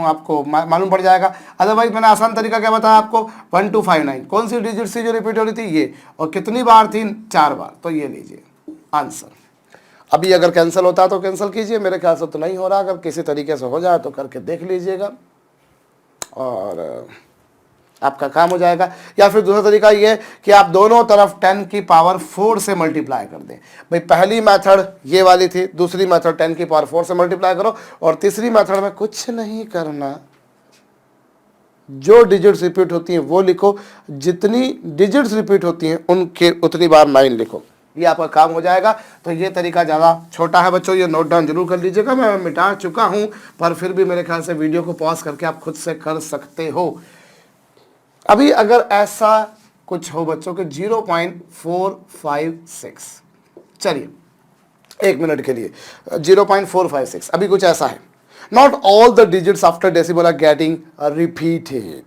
आपको मालूम पड़ जाएगा। अदरवाइज मैंने आसान तरीका क्या बताया आपको, 1259 कौन सी डिजिट थी जो रिपीट हो रही थी, ये, और कितनी बार थी, 4 बार। तो ये लीजिए आंसर। अभी अगर कैंसिल होता है तो कैंसिल कीजिए, मेरे ख्याल से तो नहीं हो रहा। अगर किसी तरीके से हो जाए तो करके देख लीजिएगा और आपका काम हो जाएगा। या फिर दूसरा तरीका ये है कि आप दोनों तरफ 10 की पावर 4 से मल्टीप्लाई कर दें। भाई पहली मेथड ये वाली थी, दूसरी मेथड 10 की पावर 4 से मल्टीप्लाई करो, और तीसरी मेथड में कुछ नहीं करना, जो डिजिट्स रिपीट होती हैं वो लिखो, जितनी डिजिट्स रिपीट होती हैं उनके उतनी बार 9 लिखो, ये आपका काम हो जाएगा। तो ये तरीका ज़्यादा छोटा है बच्चों, ये नोट डाउन जरूर कर लीजिएगा। मैं मिटा चुका हूँ, पर फिर भी मेरे ख्याल से वीडियो को पॉज करके आप खुद से कर सकते हो। अभी अगर ऐसा कुछ हो बच्चों के 0.456, चलिए 1 मिनट के लिए 0.456, अभी कुछ ऐसा है, not all the digits after decimal are getting repeated,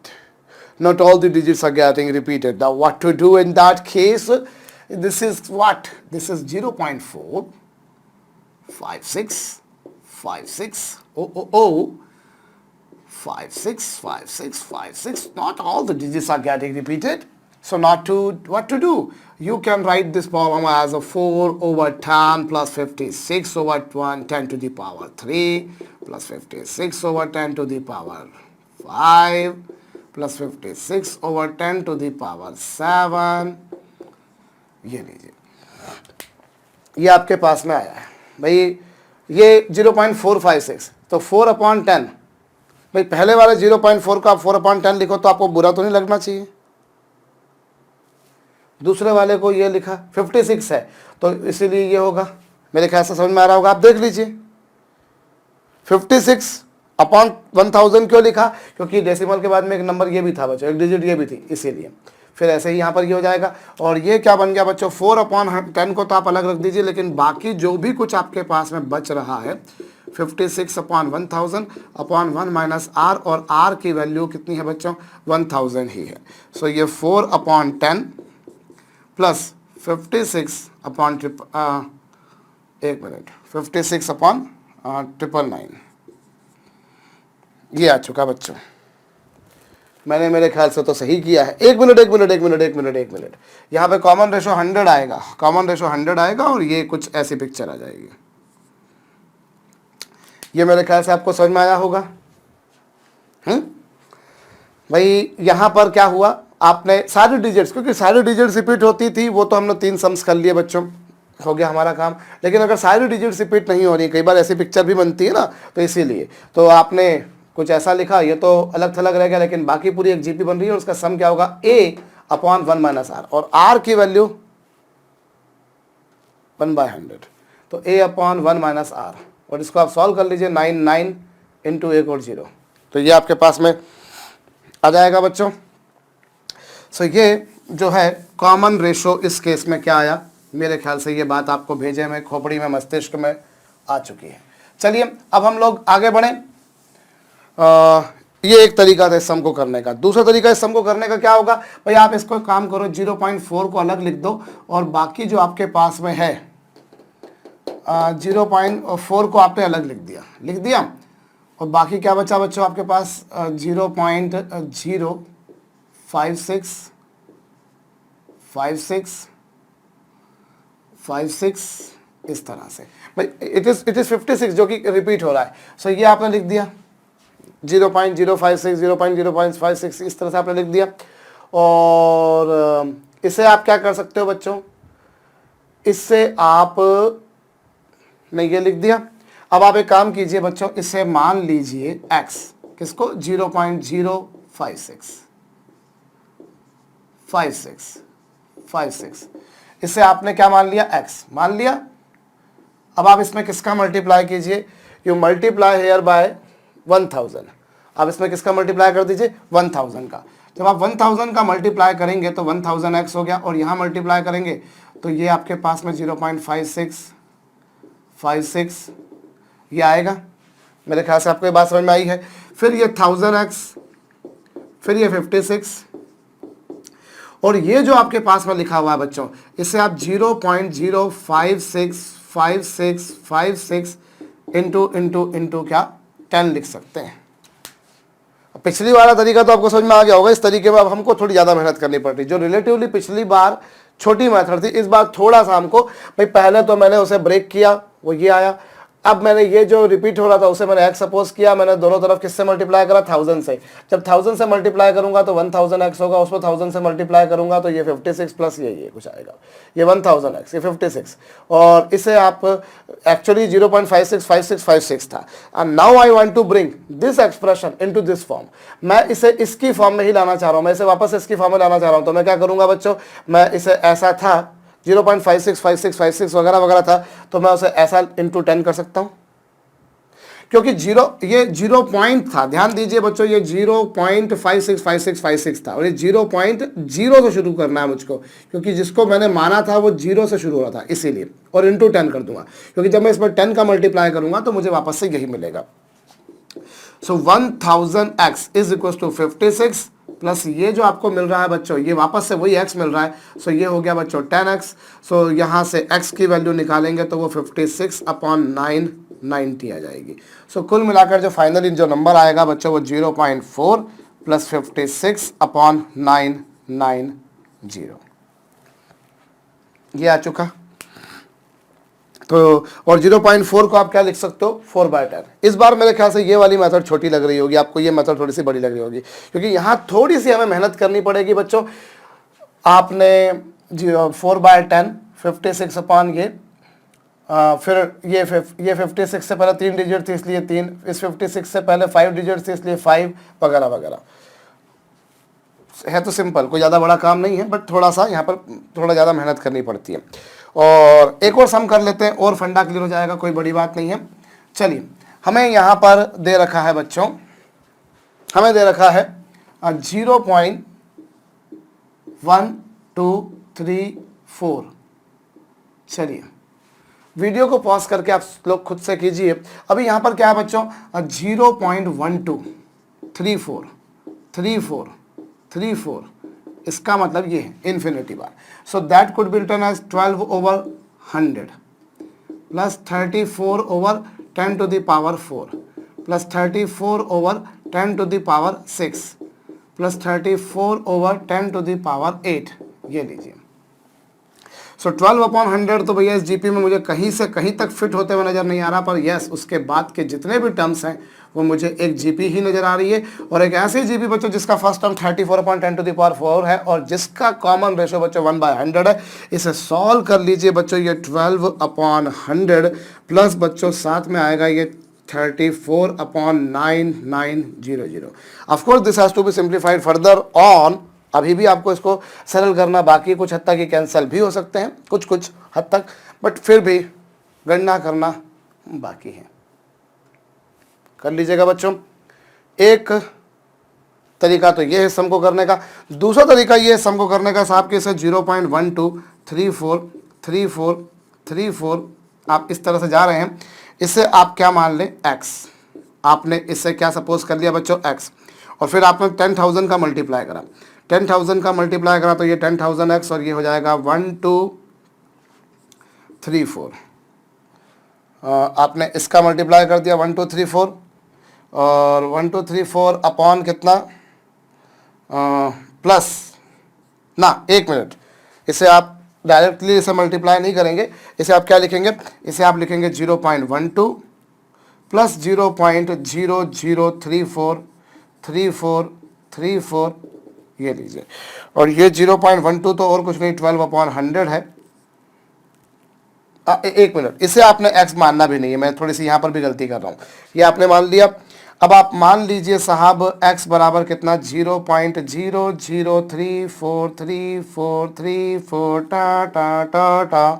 not all the digits are getting repeated. Now what to do in that case? This is what? This is 0.45656 565656. Not all the digits are getting repeated. So not to, what to do? You can write this problem as a 4/10 plus 56/1 10 to the power 3 plus 56/10 to the power 5 plus 56/10 to the power 7। ये लीजिए, ये आपके पास में आया है भाई, ये 0.456, तो 4/10, भाई पहले वाले 0.4 का आप 4/10 लिखो तो आपको बुरा तो नहीं लगना चाहिए। दूसरे वाले को ये लिखा 56 है, तो इसीलिए ये होगा, मेरे ख्याल से समझ में आ रहा होगा, आप देख लीजिए। 56/1000 क्यों लिखा? क्योंकि डेसिमल के बाद में एक नंबर ये भी था बच्चों, एक डिजिट ये भी थी, इसीलिए। फिर ऐसे ही यहाँ पर ये हो जाएगा, और ये क्या बन गया बच्चों, 4/10 को तो आप अलग रख दीजिए, लेकिन बाकी जो भी कुछ आपके पास में बच रहा है 56/1000 अपॉन 1 माइनस आर, और आर की वैल्यू कितनी है बच्चों, 1000 ही है। सो ये 4/10 प्लस 56/999, ये आ चुका बच्चों। मैंने मेरे ख्याल से तो सही किया है। एक मिनट, यहाँ पे कॉमन रेशो 100 आएगा, कॉमन रेशो 100 आएगा, और ये कुछ ऐसी पिक्चर आ जाएगी। ये मेरे ख्याल से आपको समझ में आया होगा। भाई यहाँ पर क्या हुआ, आपने सारी डिजिट्स, क्योंकि सारी डिजिट्स रिपीट होती थी, वो तो हमने 3 सम्स कर लिए बच्चों, हो गया हमारा काम। लेकिन अगर सारी डिजिट्स रिपीट नहीं हो रही, कई बार ऐसी पिक्चर भी बनती है ना, तो इसीलिए तो आपने कुछ ऐसा लिखा, ये तो अलग थलग रह गया, लेकिन बाकी पूरी एक जीपी बन रही है, और उसका सम क्या होगा, a/1 माइनस आर, और आर की वैल्यू 1/100, तो a/1 माइनस आर, और इसको आप सॉल्व कर लीजिए, 9 इंटू 1 और 0, तो ये आपके पास में आ जाएगा बच्चों। सो ये जो है कॉमन रेशो इस केस में क्या आया, मेरे ख्याल से ये बात आपको भेजे में, खोपड़ी में, मस्तिष्क में आ चुकी है। चलिए अब हम लोग आगे बढ़ें। ये एक तरीका था इस सम को करने का। दूसरा तरीका इस सम को करने का क्या होगा, भाई आप इसको काम करो, 0.4 को अलग लिख दो, और बाकी जो आपके पास में है 0.4 को आपने अलग लिख दिया, और बाकी क्या बचा बच्चों आपके पास 0.056 इस तरह से। भाई इट इज 56 जो कि रिपीट हो रहा है, सो ये आपने लिख दिया 0.056 0.056 इस तरह से आपने लिख दिया। और इसे आप क्या कर सकते हो बच्चों, इससे आप ने ये लिख दिया। अब आप एक काम कीजिए बच्चों, इसे मान लीजिए x, किसको 0.056 इसे आपने क्या मान लिया, x मान लिया। अब आप इसमें किसका मल्टीप्लाई कीजिए, यू मल्टीप्लाई हेयर बाय 1000, अब इसमें किसका मल्टीप्लाई कर दीजिए 1000 का। जब आप 1000 का मल्टीप्लाई करेंगे तो 1000x हो गया, और यहाँ मल्टीप्लाई करेंगे तो ये आपके पास में 0.56 ये आएगा। मेरे ख्याल से आपको ये बात समझ में आई है। फिर ये 1000x, फिर ये 56, और ये जो आपके पास में लिखा हुआ है बच्चों, इसे आप 0.0565656 इंटू क्या 10 लिख सकते हैं। पिछली वाला तरीका तो आपको समझ में आ गया होगा। इस तरीके में अब हमको थोड़ी ज़्यादा मेहनत करनी पड़ रही, जो रिलेटिवली पिछली बार छोटी मेथड थी, इस बार थोड़ा सा हमको, भाई पहले तो मैंने उसे ब्रेक किया, वो ये आया। अब मैंने ये जो रिपीट हो रहा था उसे मैंने x सपोज किया, मैंने दोनों तरफ किससे मल्टीप्लाई करा, 1000 से। जब 1000 से मल्टीप्लाई करूंगा तो 1000x होगा, उसको 1000 से मल्टीप्लाई करूंगा तो ये 56 प्लस ये कुछ आएगा, ये 1000x, ये 56, और इसे आप एक्चुअली 0.565656 था। And now I want to bring this expression into this form. मैं इसे इसकी फॉर्म में ही लाना चाह रहा हूँ, मैं इसे वापस इसकी फॉर्म में लाना चाह रहा हूँ। तो मैं क्या करूंगा बच्चों, मैं इसे ऐसा था 0.565656 वगैरह वगैरह था, तो मैं उसे ऐसा इंटू 10 कर सकता हूं, क्योंकि ये 0 पॉइंट था। ध्यान दीजिए बच्चों, ये 0.565656 था, और ये 0.0 से शुरू करना है मुझको, क्योंकि जिसको मैंने माना था वो 0 से शुरू हो रहा था, इसीलिए। और इंटू 10 कर दूंगा, क्योंकि जब मैं इस पर 10 का मल्टीप्लाई करूंगा तो मुझे वापस से यही मिलेगा। So 1000x is equal to 56 plus ये जो आपको मिल रहा है बच्चों, ये वापस से वही x मिल रहा है। सो ये हो गया बच्चों 10x। सो यहाँ से x की वैल्यू निकालेंगे तो वो 56/990 आ जाएगी। सो कुल मिलाकर जो फाइनली जो नंबर आएगा बच्चों वो 0.4 प्लस 56/990 0। ये आ चुका। तो और 0.4 को आप क्या लिख सकते हो, 4/10। इस बार मेरे ख्याल से ये वाली मेथड छोटी लग रही होगी आपको, ये मेथड थोड़ी सी बड़ी लग रही होगी, क्योंकि यहाँ थोड़ी सी हमें मेहनत करनी पड़ेगी बच्चों। आपने 4/10 56 अपॉन ये फिर ये 56 से पहले 3 डिजिट थी इसलिए 3, इस 56 से पहले 5 डिजिट थी इसलिए 5, वगैरह वगैरह। है तो सिंपल, कोई ज़्यादा बड़ा काम नहीं है, बट थोड़ा सा यहाँ पर थोड़ा ज़्यादा मेहनत करनी पड़ती है। और एक और सम कर लेते हैं और फंडा क्लियर हो जाएगा, कोई बड़ी बात नहीं है। चलिए, हमें यहाँ पर दे रखा है बच्चों, हमें दे रखा है 0.1234। चलिए, वीडियो को पॉज करके आप लोग खुद से कीजिए। अभी यहाँ पर क्या है बच्चों, 0.1234, इसका मतलब ये है इन्फिनिटी बार। So that could be written as 12/100 plus 34/10⁴ plus 34/10⁶ plus 34/10⁸ ये लीजिए। सो 12/100 तो भैया इस जीपी में मुझे कहीं से कहीं तक फिट होते हुए नज़र नहीं आ रहा, पर यस उसके बाद के जितने भी टर्म्स हैं वो मुझे एक जीपी ही नज़र आ रही है। और एक ऐसी जीपी बच्चों जिसका फर्स्ट टर्म 34/10⁴ है और जिसका कॉमन रेशो बच्चों 1/100 है। इसे सॉल्व कर लीजिए बच्चों, ये 12/100 प्लस बच्चों साथ में आएगा ये 34/9900। Of course this has to be simplified further on. अभी भी आपको इसको सरल करना बाकी, कुछ हद तक ये कैंसिल भी हो सकते हैं कुछ हद तक, बट फिर भी गणना करना बाकी है। कर लीजिएगा बच्चों। एक तरीका तो ये है सम को करने का, दूसरा तरीका ये है सम को करने का साहब के इसे 0.12343434 आप इस तरह से जा रहे हैं। इससे आप क्या मान लें, x। आपने इससे क्या सपोज कर लिया बच्चों, x, और फिर आपने 10,000 का मल्टीप्लाई करा, 10,000 का मल्टीप्लाई करा तो ये 10,000x और ये हो जाएगा 1234। आपने इसका मल्टीप्लाई कर दिया 1234 और 1234 अपॉन कितना, प्लस ना, एक मिनट, इसे आप डायरेक्टली इसे मल्टीप्लाई नहीं करेंगे, इसे आप क्या लिखेंगे, इसे आप लिखेंगे 0.12 प्लस 0.00343434 ये लीजिए। और ये 0.12 तो और कुछ नहीं 12/100 है। एक मिनट, इसे आपने x मानना भी नहीं है, मैं थोड़ी सी यहाँ पर भी गलती कर रहा हूँ। ये आपने मान लिया। अब आप मान लीजिए साहब x बराबर कितना, 0.00343434 टा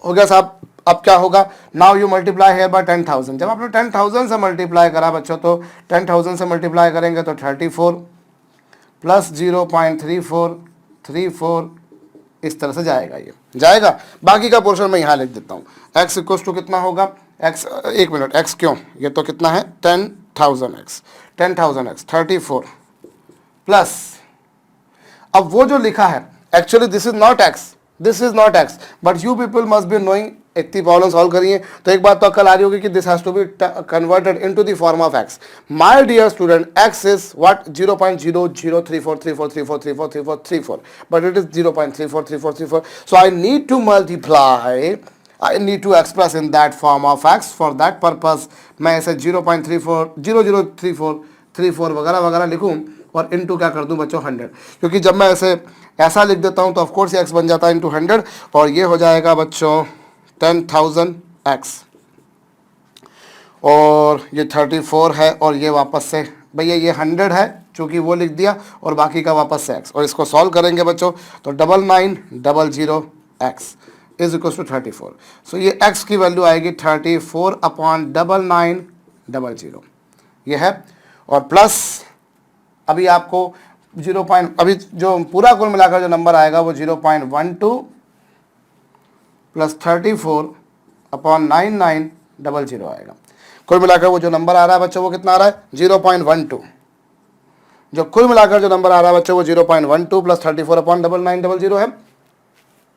हो गया साहब। अब क्या होगा, now you multiply here by 10,000। जब आपने 10,000 से मल्टीप्लाई करा बच्चों, तो 10,000 से मल्टीप्लाई करेंगे तो 34 प्लस 0.3434 इस तरह से जाएगा, ये जाएगा। बाकी का पोर्शन मैं यहाँ लिख देता हूँ। x इक्वल टू कितना होगा, x, एक मिनट, x क्यों, ये तो कितना है 10,000x 34 प्लस, अब वो जो लिखा है actually this is not x, but you people must be knowing. इतनी प्रॉब्लम सॉल्व करिए तो एक बात तो अकल आ रही होगी कि this has to be converted into the form of x। My dear student, x is what, 0.003434343434, but it is 0.343434। So I need to multiply, I need to express in that form of x. For that purpose मैं इसे 0.003434 वगैरह वगैरह लिखूं और into क्या कर दूं बच्चों 100, क्योंकि जब मैं इसे ऐसा लिख देता हूं तो ऑफकोर्स x बन जाता है इंटू 100 और ये हो जाएगा बच्चों 10,000x और ये 34 है और ये वापस से भैया ये 100 है चूँकि वो लिख दिया और बाकी का वापस से x, और इसको सॉल्व करेंगे बच्चों तो 9900x इज इक्वल टू 34। सो ये x की वैल्यू आएगी 34/9900 ये है। और प्लस अभी आपको अभी जो पूरा कुल मिलाकर जो नंबर आएगा वो 0.12 प्लस 34/9900 आएगा। कुल मिलाकर वो जो नंबर आ रहा है बच्चों वो कितना आ रहा है 0.12। जो कुल मिलाकर जो नंबर आ रहा है बच्चों वो 0.12 प्लस 34/9900 है।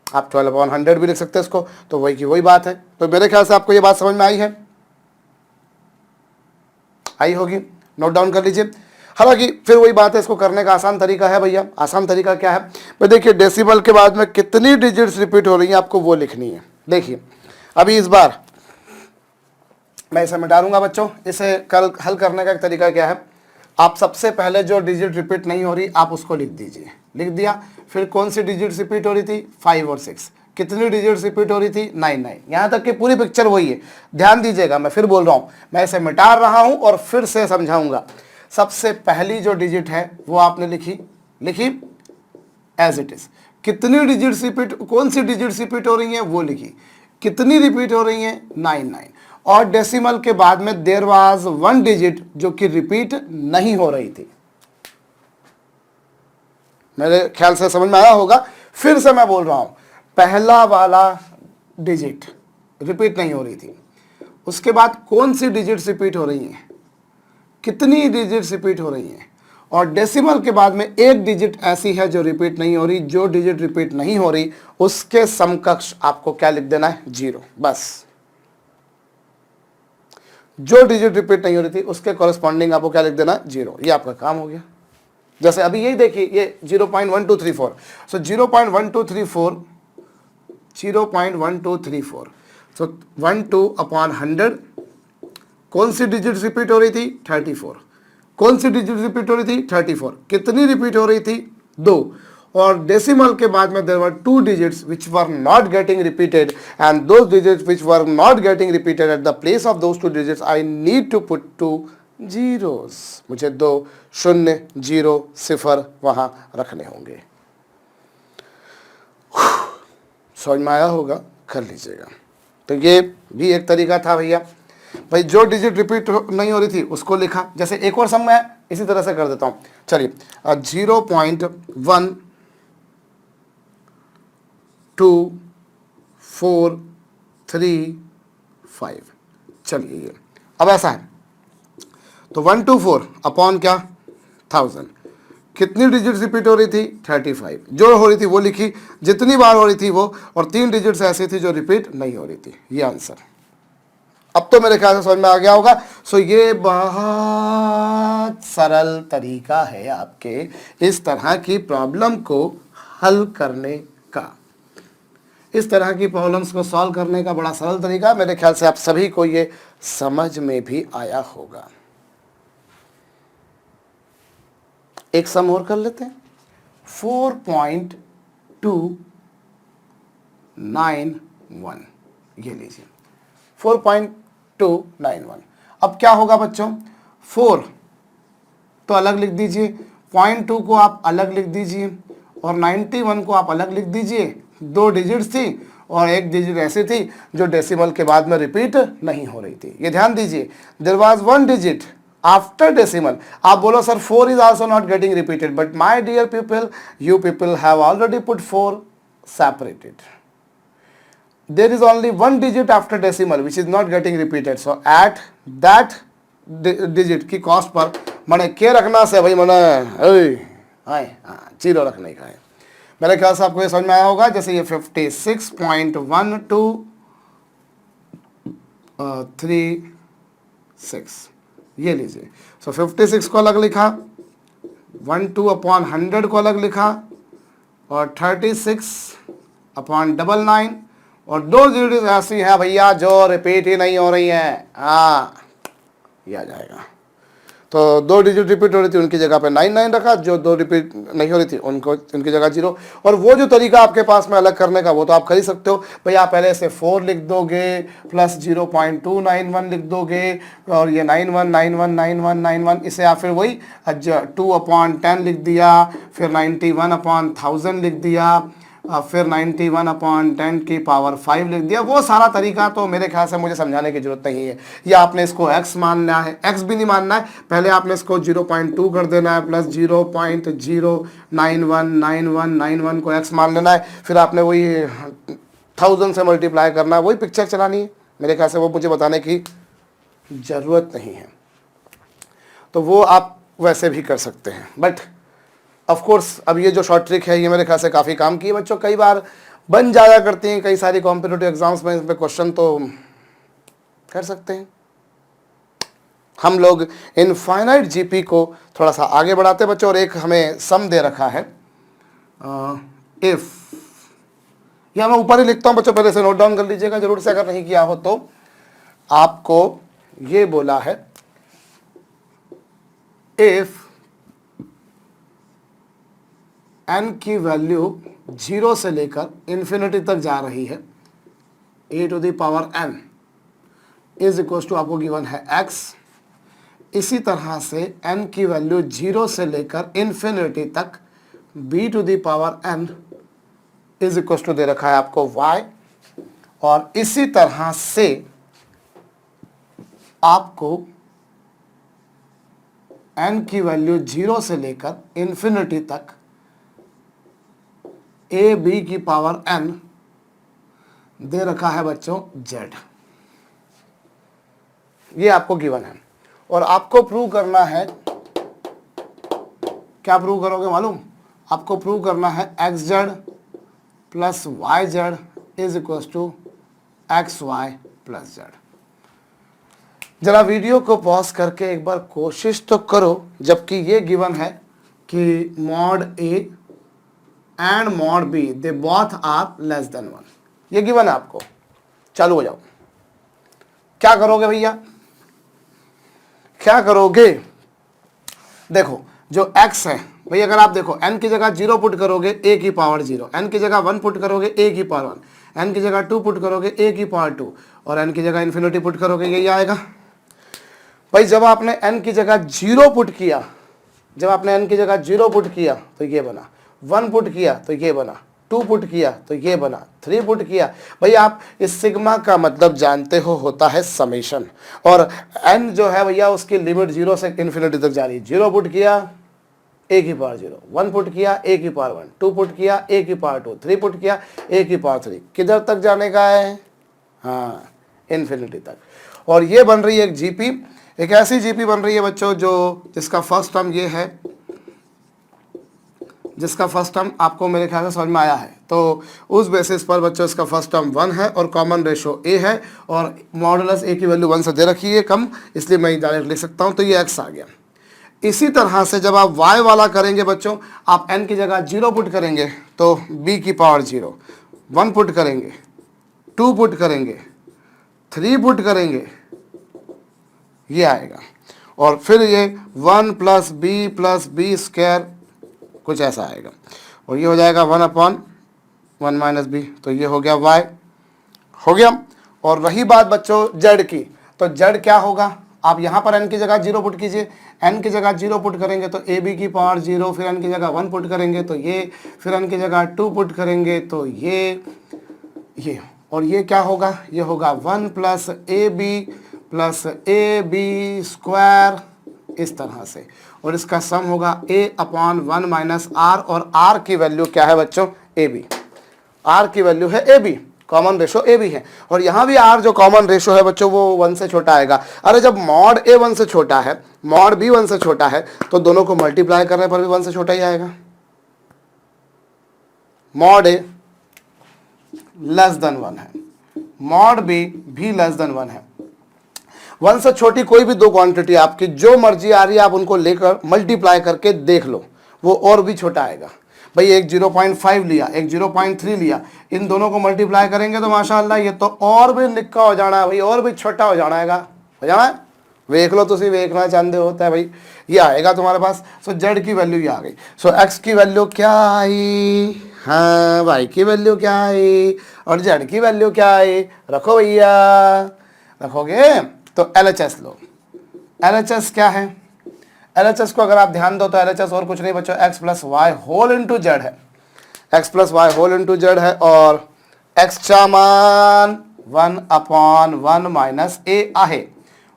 आप 12/100 भी लिख सकते हैं इसको, तो वही की वही बात है। तो मेरे ख्याल से आपको ये बात समझ में आई है, आई होगी, नोट डाउन कर लीजिए। हालांकि फिर वही बात है, इसको करने का आसान तरीका है भैया। आसान तरीका क्या है भाई, देखिए डेसिमल के बाद में कितनी डिजिट्स रिपीट हो रही हैं आपको वो लिखनी है। देखिए अभी इस बार मैं इसे मिटा दूंगा बच्चों। इसे कल हल करने का एक तरीका क्या है, आप सबसे पहले जो डिजिट रिपीट नहीं हो रही आप उसको लिख दीजिए। लिख दिया, फिर कौन सी डिजिट रिपीट हो रही थी, 5 और 6। कितनी डिजिट्स रिपीट हो रही थी, 9। यहाँ तक कि पूरी पिक्चर वही है। ध्यान दीजिएगा, मैं फिर बोल रहा हूँ, मैं इसे मिटा रहा हूँ और फिर से समझाऊंगा। सबसे पहली जो डिजिट है वो आपने लिखी एज इट इज। कितनी डिजिट्स रिपीट, कौन सी डिजिट्स रिपीट हो रही हैं वो लिखी। कितनी रिपीट हो रही हैं, 9। और डेसिमल के बाद में देयर वाज 1 डिजिट जो कि रिपीट नहीं हो रही थी। मेरे ख्याल से समझ में आया होगा। फिर से मैं बोल रहा हूं, पहला वाला डिजिट रिपीट नहीं हो रही थी, उसके बाद कौन सी डिजिट्स रिपीट हो रही हैं, कितनी डिजिट्स रिपीट हो रही हैं, और डेसिमल के बाद में एक डिजिट ऐसी है जो रिपीट नहीं हो रही। जो डिजिट रिपीट नहीं हो रही उसके समकक्ष आपको क्या लिख देना है, 0। बस जो डिजिट रिपीट नहीं हो रही थी उसके कॉरेस्पॉन्डिंग आपको क्या लिख देना है, 0। ये आपका काम हो गया। जैसे अभी यही देखिए, ये 0.1234, सो 0.1234, 0.1234, सो 12/100 कौन सी डिजिट रिपीट हो रही थी, 34। कौन सी डिजिट रिपीट हो रही थी, 34। कितनी रिपीट हो रही थी, 2। और डेसिमल के बाद में there were 2 digits which were not getting repeated, and those digits which were not getting repeated, at the place of those 2 digits I need to put 2 zeros। मुझे 2 0 0 0 वहां रखने होंगे। समझ में आया होगा, कर लीजिएगा। तो ये भी एक तरीका था भैया। भाई जो डिजिट रिपीट नहीं हो रही थी उसको लिखा। जैसे एक और सम है इसी तरह से कर देता हूं, चलिए 0.1243 चलिए अब ऐसा है, तो 124 अपॉन क्या, 1000। कितनी डिजिट्स रिपीट हो रही थी, 35। जो हो रही थी वो लिखी, जितनी बार हो रही थी वो, और 3 डिजिट्स ऐसी थी जो रिपीट नहीं हो रही थी। ये आंसर। अब तो मेरे ख्याल से समझ में आ गया होगा। सो ये बहुत सरल तरीका है आपके इस तरह की प्रॉब्लम को हल करने का। इस तरह की प्रॉब्लम्स को सॉल्व करने का बड़ा सरल तरीका, मेरे ख्याल से आप सभी को ये समझ में भी आया होगा। एक सम और कर लेते हैं, 4.291। ये लीजिए 4.291। अब क्या होगा बच्चों, 4 तो अलग लिख दीजिए, 0.2 को आप अलग लिख दीजिए, और 91 को आप अलग लिख दीजिए। 2 डिजिट्स थी और एक डिजिट ऐसी थी जो डेसिमल के बाद में रिपीट नहीं हो रही थी। ये ध्यान दीजिए, there was 1 digit after decimal. आप बोलो sir 4 is also not getting repeated, but my dear people, you people have already put 4 separated. There is only 1 digit after decimal which is not getting repeated, so at that digit की cost per मैंने के रखना से भाई मैंने 0 रखने का है। मेरे ख्याल से आपको ये समझ में आया होगा। जैसे ये 56.1236 ये लीजिए, सो 56 को अलग लिखा, 12/100 को अलग लिखा, और 36/99, और 2 डिजिट ऐसी है भैया जो रिपीट ही नहीं हो रही है। हाँ ये आ जाएगा। तो 2 डिजिट रिपीट हो रही थी उनकी जगह पे 99 रखा, जो 2 रिपीट नहीं हो रही थी उनकी जगह 0। और वो जो तरीका आपके पास में अलग करने का वो तो आप कर ही सकते हो भाई। आप पहले से 4 लिख दोगे प्लस 0.291 लिख दोगे, और ये 91919191, इसे आप फिर वही 2/10 लिख दिया, फिर 91/1000 लिख दिया, फिर 91/10 की पावर 5 लिख दिया। वो सारा तरीका तो मेरे ख्याल से मुझे समझाने की जरूरत नहीं है। या आपने इसको x मानना है, x भी नहीं मानना है, पहले आपने इसको 0.2 कर देना है, प्लस 0.0919191 को x मान लेना है, फिर आपने वही 1000 से मल्टीप्लाई करना है, वही पिक्चर चलानी है। मेरे ख्याल से वो मुझे बताने की ज़रूरत नहीं है। तो वो आप वैसे भी कर सकते हैं, बट ऑफ कोर्स अब ये जो शॉर्ट ट्रिक है ये मेरे ख्याल से काफ़ी काम की है बच्चों। कई बार बन जाया करती हैं कई सारी कॉम्पिटिटिव एग्जाम्स में, इस पर क्वेश्चन तो कर सकते हैं। हम लोग इनफाइनाइट जीपी को थोड़ा सा आगे बढ़ाते हैं बच्चों, और एक हमें सम दे रखा है इफ, यह मैं ऊपर ही लिखता हूं बच्चों, पहले से नोट डाउन कर लीजिएगा जरूर से, अगर नहीं किया हो तो। आपको ये बोला है इफ n की वैल्यू 0 से लेकर इन्फिनिटी तक जा रही है, a to the power n is equal to, आपको गिवन है x, इसी तरह से n की वैल्यू 0 से लेकर इन्फिनिटी तक b to the power n is equal to दे रखा है आपको y, और इसी तरह से आपको n की वैल्यू 0 से लेकर इन्फिनिटी तक ए बी की पावर n दे रखा है बच्चों z। ये आपको गिवन है, और आपको प्रूव करना है, क्या प्रूव करोगे मालूम? आपको प्रूव करना है xz plus yz is equal to xy plus z। जरा वीडियो को पॉज करके एक बार कोशिश तो करो, जबकि ये गिवन है कि mod a and mod b they both are less than 1, ये गिवन है आपको। चालू हो जाओ, क्या करोगे भैया, क्या करोगे? देखो जो x है भैया, अगर आप देखो n की जगह 0 पुट करोगे a की पावर 0, n की जगह 1 पुट करोगे a की पावर 1, n की जगह 2 पुट करोगे a की पावर 2, और n की जगह इन्फिनिटी पुट करोगे, यही आएगा भाई। जब आपने n की जगह 0 पुट किया, जब आपने n की जगह 0 पुट किया तो ये बना, 1 पुट किया तो ये बना, 2 पुट किया तो ये बना, 3 पुट किया। भाई आप इस सिग्मा का मतलब जानते हो, होता है समेशन, और n जो है भैया उसकी लिमिट 0 से इन्फिनिटी तक जा रही है। 0 पुट किया a की पावर 0, 1 पुट किया a की पावर 1, 2 पुट किया a की पावर 2, 3 पुट किया a की पावर 3, किधर तक जाने का है? हाँ, इन्फिनिटी तक। और ये बन रही है एक जीपी, एक ऐसी जीपी बन रही है बच्चों जो जिसका फर्स्ट टर्म ये है, जिसका फर्स्ट टर्म आपको मेरे ख्याल से समझ में आया है। तो उस बेसिस पर बच्चों इसका फर्स्ट टर्म 1 है और कॉमन रेशो a है, और मॉडुलस a की वैल्यू 1 से दे रखी है कम, इसलिए मैं डायरेक्ट लिख सकता हूँ, तो ये x आ गया। इसी तरह से जब आप y वाला करेंगे बच्चों, आप n की जगह 0 पुट करेंगे तो b की पावर 0, 1 पुट करेंगे, 2 पुट करेंगे, 3 पुट करेंगे, ये आएगा, और फिर ये 1 प्लस बी स्क्वायर कुछ ऐसा आएगा, और ये हो जाएगा 1/1 माइनस बी, तो ये हो गया y, हो गया। और रही बात बच्चों z की, तो z क्या होगा? आप यहाँ पर n की जगह 0 पुट कीजिए, n की जगह 0 पुट करेंगे तो ए बी की पावर 0, फिर n की जगह 1 पुट करेंगे तो ये, फिर n की जगह 2 पुट करेंगे तो ये, और ये क्या होगा? ये होगा 1 प्लस ए बी स्क्वायर, इस तरह से, और इसका सम होगा a/1 माइनस r, और r की वैल्यू क्या है बच्चों? ab, r की वैल्यू है ab, कॉमन रेशो ab है, और यहाँ भी r जो कॉमन रेशो है बच्चों वो 1 से छोटा आएगा। अरे जब मॉड a 1 से छोटा है, मॉड b 1 से छोटा है, तो दोनों को मल्टीप्लाई करने पर भी 1 से छोटा ही आएगा। मॉड a लेस देन 1 है, मॉड b भी लेस देन 1 है। 1 से छोटी कोई भी दो क्वांटिटी आपकी जो मर्जी आ रही है, आप उनको लेकर मल्टीप्लाई करके देख लो, वो और भी छोटा आएगा। भाई एक 0.5 लिया, एक 0.3 लिया, इन दोनों को मल्टीप्लाई करेंगे तो माशाल्लाह ये तो और भी निक्का हो जाना है भाई, और भी छोटा हो जाना है, हो जाना है। देख लो, तुम देखना चाहते होता है भाई, ये आएगा तुम्हारे पास। सो जेड की वैल्यू ये आ गई। सो एक्स की वैल्यू क्या आई? हाँ, वाई की वैल्यू क्या आई और जेड की वैल्यू क्या आई? रखो भैया, रखोगे तो LHS लो। LHS क्या है? LHS को अगर आप ध्यान दो तो LHS और कुछ नहीं बच्चों, x plus y whole into z है, x plus y whole into z है, और x चा मान 1/1 माइनस a आहे,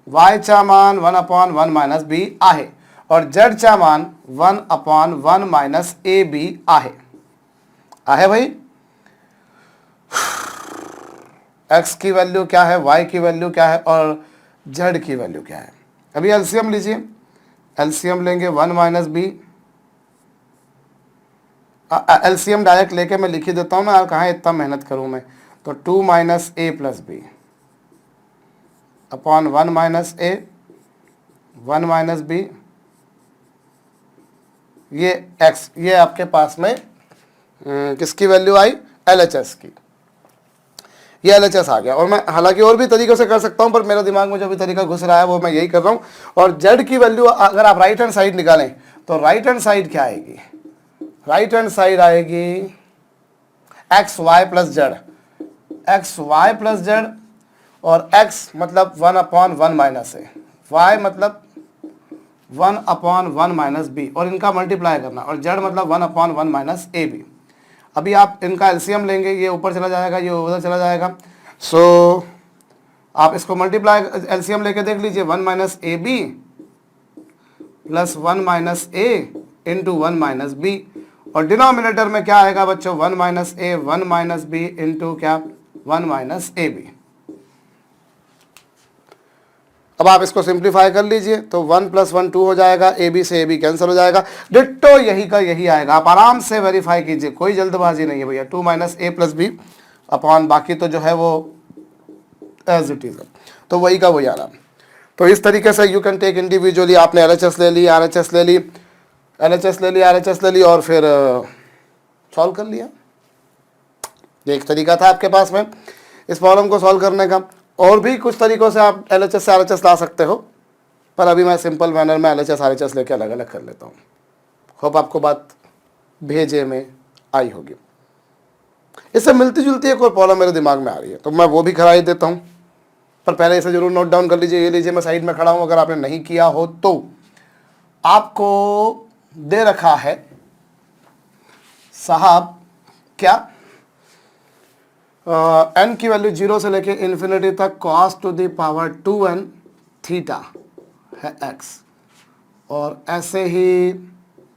y चा मान 1/1 माइनस b आहे, और z चा मान 1/1 माइनस ab आहे भाई। x की वैल्यू क्या है, y की वैल्यू क्या है और z की वैल्यू क्या है? अभी एलसीएम लीजिए, एलसीएम लेंगे 1 माइनस बी, एलसीएम डायरेक्ट लेके मैं लिख ही देता हूँ ना यार, कहाँ इतना मेहनत करूँ मैं। तो 2 minus A plus b upon 1 minus a 1 minus B, ये x, ये आपके पास में किसकी वैल्यू आई, LHS की, ये LHS आ गया। और मैं हालांकि और भी तरीकों से कर सकता हूं, पर मेरे दिमाग में जो भी तरीका घुस रहा है वो मैं यही कर रहा हूं। और z की वैल्यू अगर आप राइट हैंड साइड निकालें तो राइट हैंड साइड क्या आएगी, राइट हैंड साइड आएगी x y plus z, x y plus z, और x मतलब 1/1 माइनस ए, y मतलब 1/1 माइनस बी, और इनका मल्टीप्लाई करना, और z मतलब 1/1 माइनस ए बी। अभी आप इनका एलसीएम लेंगे, ये ऊपर चला जाएगा, ये उधर चला जाएगा। सो आप इसको मल्टीप्लाई एलसीएम लेके देख लीजिए, 1 minus a b plus 1 minus a into 1 minus b, और डिनोमिनेटर में क्या आएगा बच्चों, 1 minus a 1 minus b into क्या, 1 माइनस ए बी। अब आप इसको सिंप्लीफाई कर लीजिए तो 1 + 1 2 हो जाएगा, ए बी से ए बी कैंसिल हो जाएगा, डिट्टो यही का यही आएगा। आप आराम से वेरीफाई कीजिए, कोई जल्दबाजी नहीं है भैया। 2 माइनस ए प्लस बी अपॉन बाकी तो जो है वो एज इट इज, तो वही का वही आ रहा। तो इस तरीके से यू कैन टेक इंडिविजुअली, आपने LHS ले ली, RHS ले ली, LHS ले ली, RHS ले ली, और फिर सॉल्व कर लिया। ये एक तरीका था आपके पास में इस प्रॉब्लम को सॉल्व करने का। और भी कुछ तरीकों से आप LHS से RHS ला सकते हो, पर अभी मैं सिंपल मैनर में LHS RHS लेके अलग अलग कर लेता हूँ। होप आपको बात भेजे में आई होगी। इससे मिलती जुलती एक और प्रॉब्लम मेरे दिमाग में आ रही है, तो मैं वो भी करा ही देता हूँ, पर पहले इसे जरूर नोट डाउन कर लीजिए। ये लीजिए, मैं साइड में खड़ा हूँ, अगर आपने नहीं किया हो तो आपको दे रखा है साहब क्या, n की वैल्यू 0 से लेके इन्फिनिटी तक cos to the power 2n theta है x, और ऐसे ही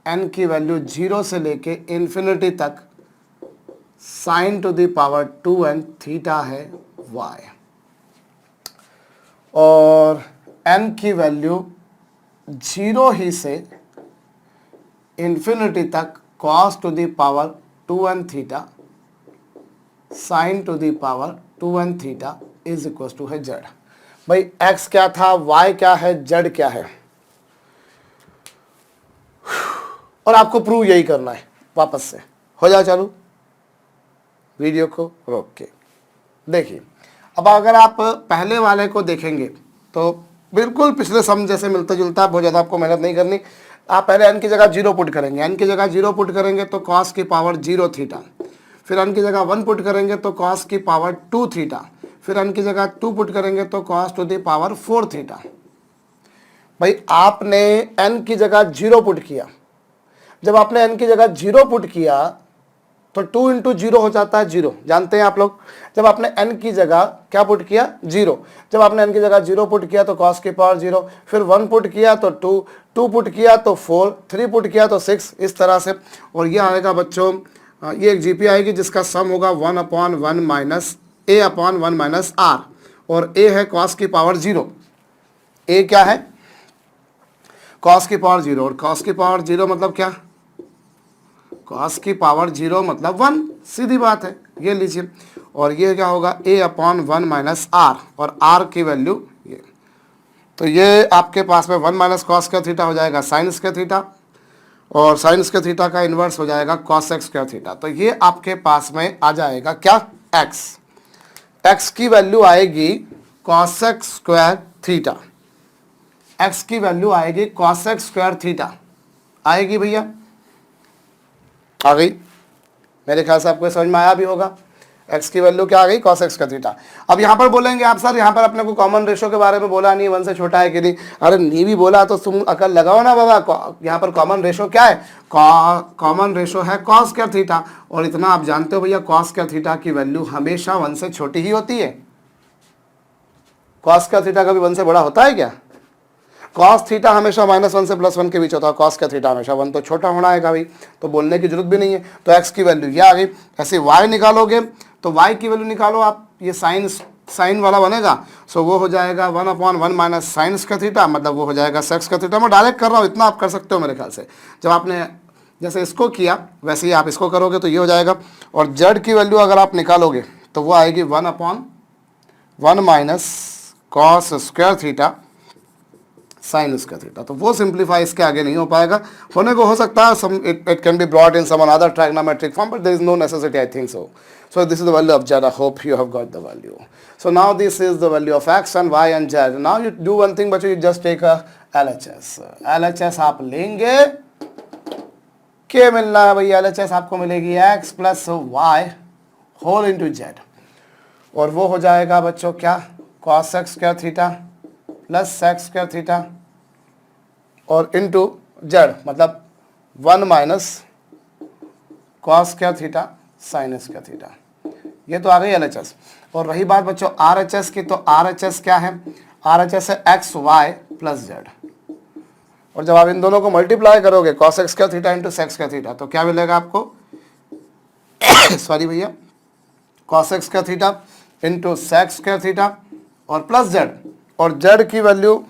n की वैल्यू 0 से लेके इन्फिनिटी तक sin to the power 2n theta है y, और n की वैल्यू 0 ही से इन्फिनिटी तक cos to the power 2n theta sine to the power 2n theta is equal to है जेड। भाई x क्या था, y क्या है, z क्या है, और आपको प्रूव यही करना है। वापस से हो जाए चालू, वीडियो को रोक के देखिए। अब अगर आप पहले वाले को देखेंगे तो बिल्कुल पिछले सम जैसे मिलता जुलता, बहुत ज़्यादा आपको मेहनत नहीं करनी। आप पहले n की जगह 0 पुट करेंगे, n की जगह 0 पुट करेंगे तो cos की पावर 0 थीटा, फिर n की जगह 1 पुट करेंगे तो cos की पावर 2 थीटा, फिर n की जगह 2 पुट करेंगे तो cos to the power 4 theta. भाई आपने n की जगह 0 पुट किया, जब आपने n की जगह 0 पुट किया तो 2 इंटू 0 हो जाता है 0, जानते हैं आप लोग। जब आपने n की जगह क्या पुट किया, 0, जब आपने n की जगह 0 पुट किया तो cos की पावर 0, फिर 1 पुट किया तो 2, 2 पुट किया तो 4, 3 पुट किया तो 6, इस तरह से। और ये आएगा बच्चों, ये एक जीपी आएगी जिसका सम होगा 1/1 माइनस a/1 माइनस r, और a है cos की पावर 0, a क्या है, cos की पावर 0, और cos की पावर 0 मतलब क्या, cos की पावर 0 मतलब 1, सीधी बात है, ये लीजिए। और ये क्या होगा, a/1 माइनस r, और r की वैल्यू ये, तो ये आपके पास में 1 माइनस कॉस का थीटा हो जाएगा साइन स्क्वायर थीटा, और साइन स्क्वायर थीटा का इन्वर्स हो जाएगा cos x स्क्वायर थीटा। तो ये आपके पास में आ जाएगा क्या, x, x की वैल्यू आएगी cos x square theta, x की वैल्यू आएगी cos x स्क्वायर थीटा, आएगी भैया, आ गई। मेरे ख्याल से आपको समझ में आया भी होगा, x की वैल्यू क्या आ गई, cos x का थीटा। अब यहाँ पर बोलेंगे आप सर यहाँ पर अपने को कॉमन रेशो के बारे में बोला नहीं, 1 से छोटा है कि नहीं। अरे नहीं भी बोला तो तुम अकल लगाओ ना बाबा, यहाँ पर कॉमन रेशो क्या है, कॉमन रेशो है cos स्क्वायर थीटा, और इतना आप जानते हो भैया cos स्क्वायर थीटा की वैल्यू हमेशा 1 से छोटी ही होती है। cos स्क्वायर थीटा कभी 1 से बड़ा होता है क्या, cos थीटा हमेशा -1 से +1 के बीच होता है, cos का थीटा हमेशा 1 तो छोटा होना है भाई, तो बोलने की जरूरत भी नहीं है। तो x की वैल्यू ये आ गई। ऐसे y निकालोगे तो y की वैल्यू निकालो आप, ये साइन वाला बनेगा, सो वो हो जाएगा 1/1 माइनस साइन का थीटा, मतलब वो हो जाएगा सेक्स का थीटा। मैं डायरेक्ट कर रहा हूँ, इतना आप कर सकते हो मेरे ख्याल से। जब आपने जैसे इसको किया वैसे ही आप इसको करोगे तो ये हो जाएगा। और z की वैल्यू अगर आप निकालोगे तो वो आएगी 1/1 minus cos square theta sine square theta. तो वो सिंप्लीफाई इसके आगे नहीं हो पाएगा, होने को हो सकता है sum it can be brought in some another trigonometric form, but there is no necessity, I think so. So this is the value of z. I hope you have got the value. So now this is the value of x and y and z. Now you do one thing, but you just take a LHS. LHS आप लेंगे, क्या मिलना है भैया? LHS आपको मिलेगी x plus y whole into z, और वो हो जाएगा बच्चों क्या? cos x square theta plus सेक्स स्क्वायर थीटा और इंटू जेड, मतलब 1 minus cos square theta sine square theta. ये तो आ गई LHS. और रही बात बच्चों RHS की, तो RHS क्या है? RHS है एक्स वाई प्लस जेड, और जब आप इन दोनों को मल्टीप्लाई करोगे cos x square theta into sex square theta, तो क्या मिलेगा आपको? सॉरी भैया, cos x square theta into sex square theta और प्लस जेड, और जेड की value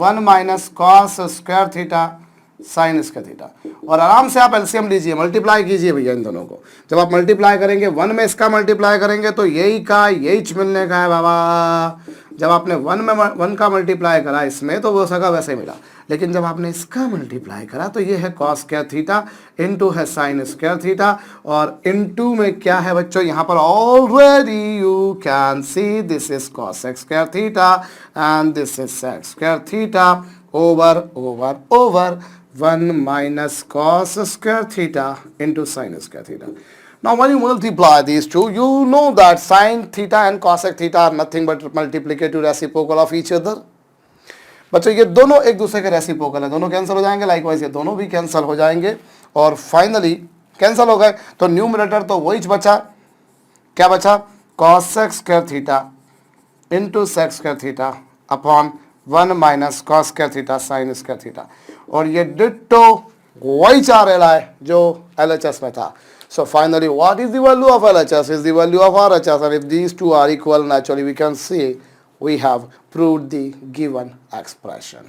1 minus cos square theta sine square theta. और आराम से आप एलसीएम लीजिए, मल्टीप्लाई कीजिए भैया इन दोनों को. जब आप मल्टीप्लाई करेंगे 1 में इसका मल्टीप्लाई करेंगे तो यही का यही मिलने का है बाबा. जब आपने 1 में 1 का मल्टीप्लाई करा इसमें तो वो सका वैसे ही मिला, लेकिन जब आपने इसका मल्टीप्लाई करा तो ये है कॉस स्क्वायर थीटा इंटू है साइन स्क्वायर थीटा, और इंटू में क्या है बच्चों? यहाँ पर already you can see this is cos x square theta and this is sex square theta over over over 1 minus cos square theta into sin square theta. Now when you multiply these two, you know that sin theta and cosec theta are nothing but multiplicative reciprocal of each other. बच्चों ये दोनों एक दूसरे के reciprocal है, दोनों cancel हो जाएंगे, लाइकवाइज ये दोनों भी कैंसिल हो जाएंगे, और फाइनली कैंसिल हो गए तो न्यूमरेटर तो वही बचा. क्या बचा? cosec square theta into sex square theta upon 1 minus cos square theta sine square theta, और ये डिट्टो वही चाह रहा है जो LHS में था. So finally what is the value of LHS is the value of RHS, and if these two are equal, naturally we can see we have proved the given expression.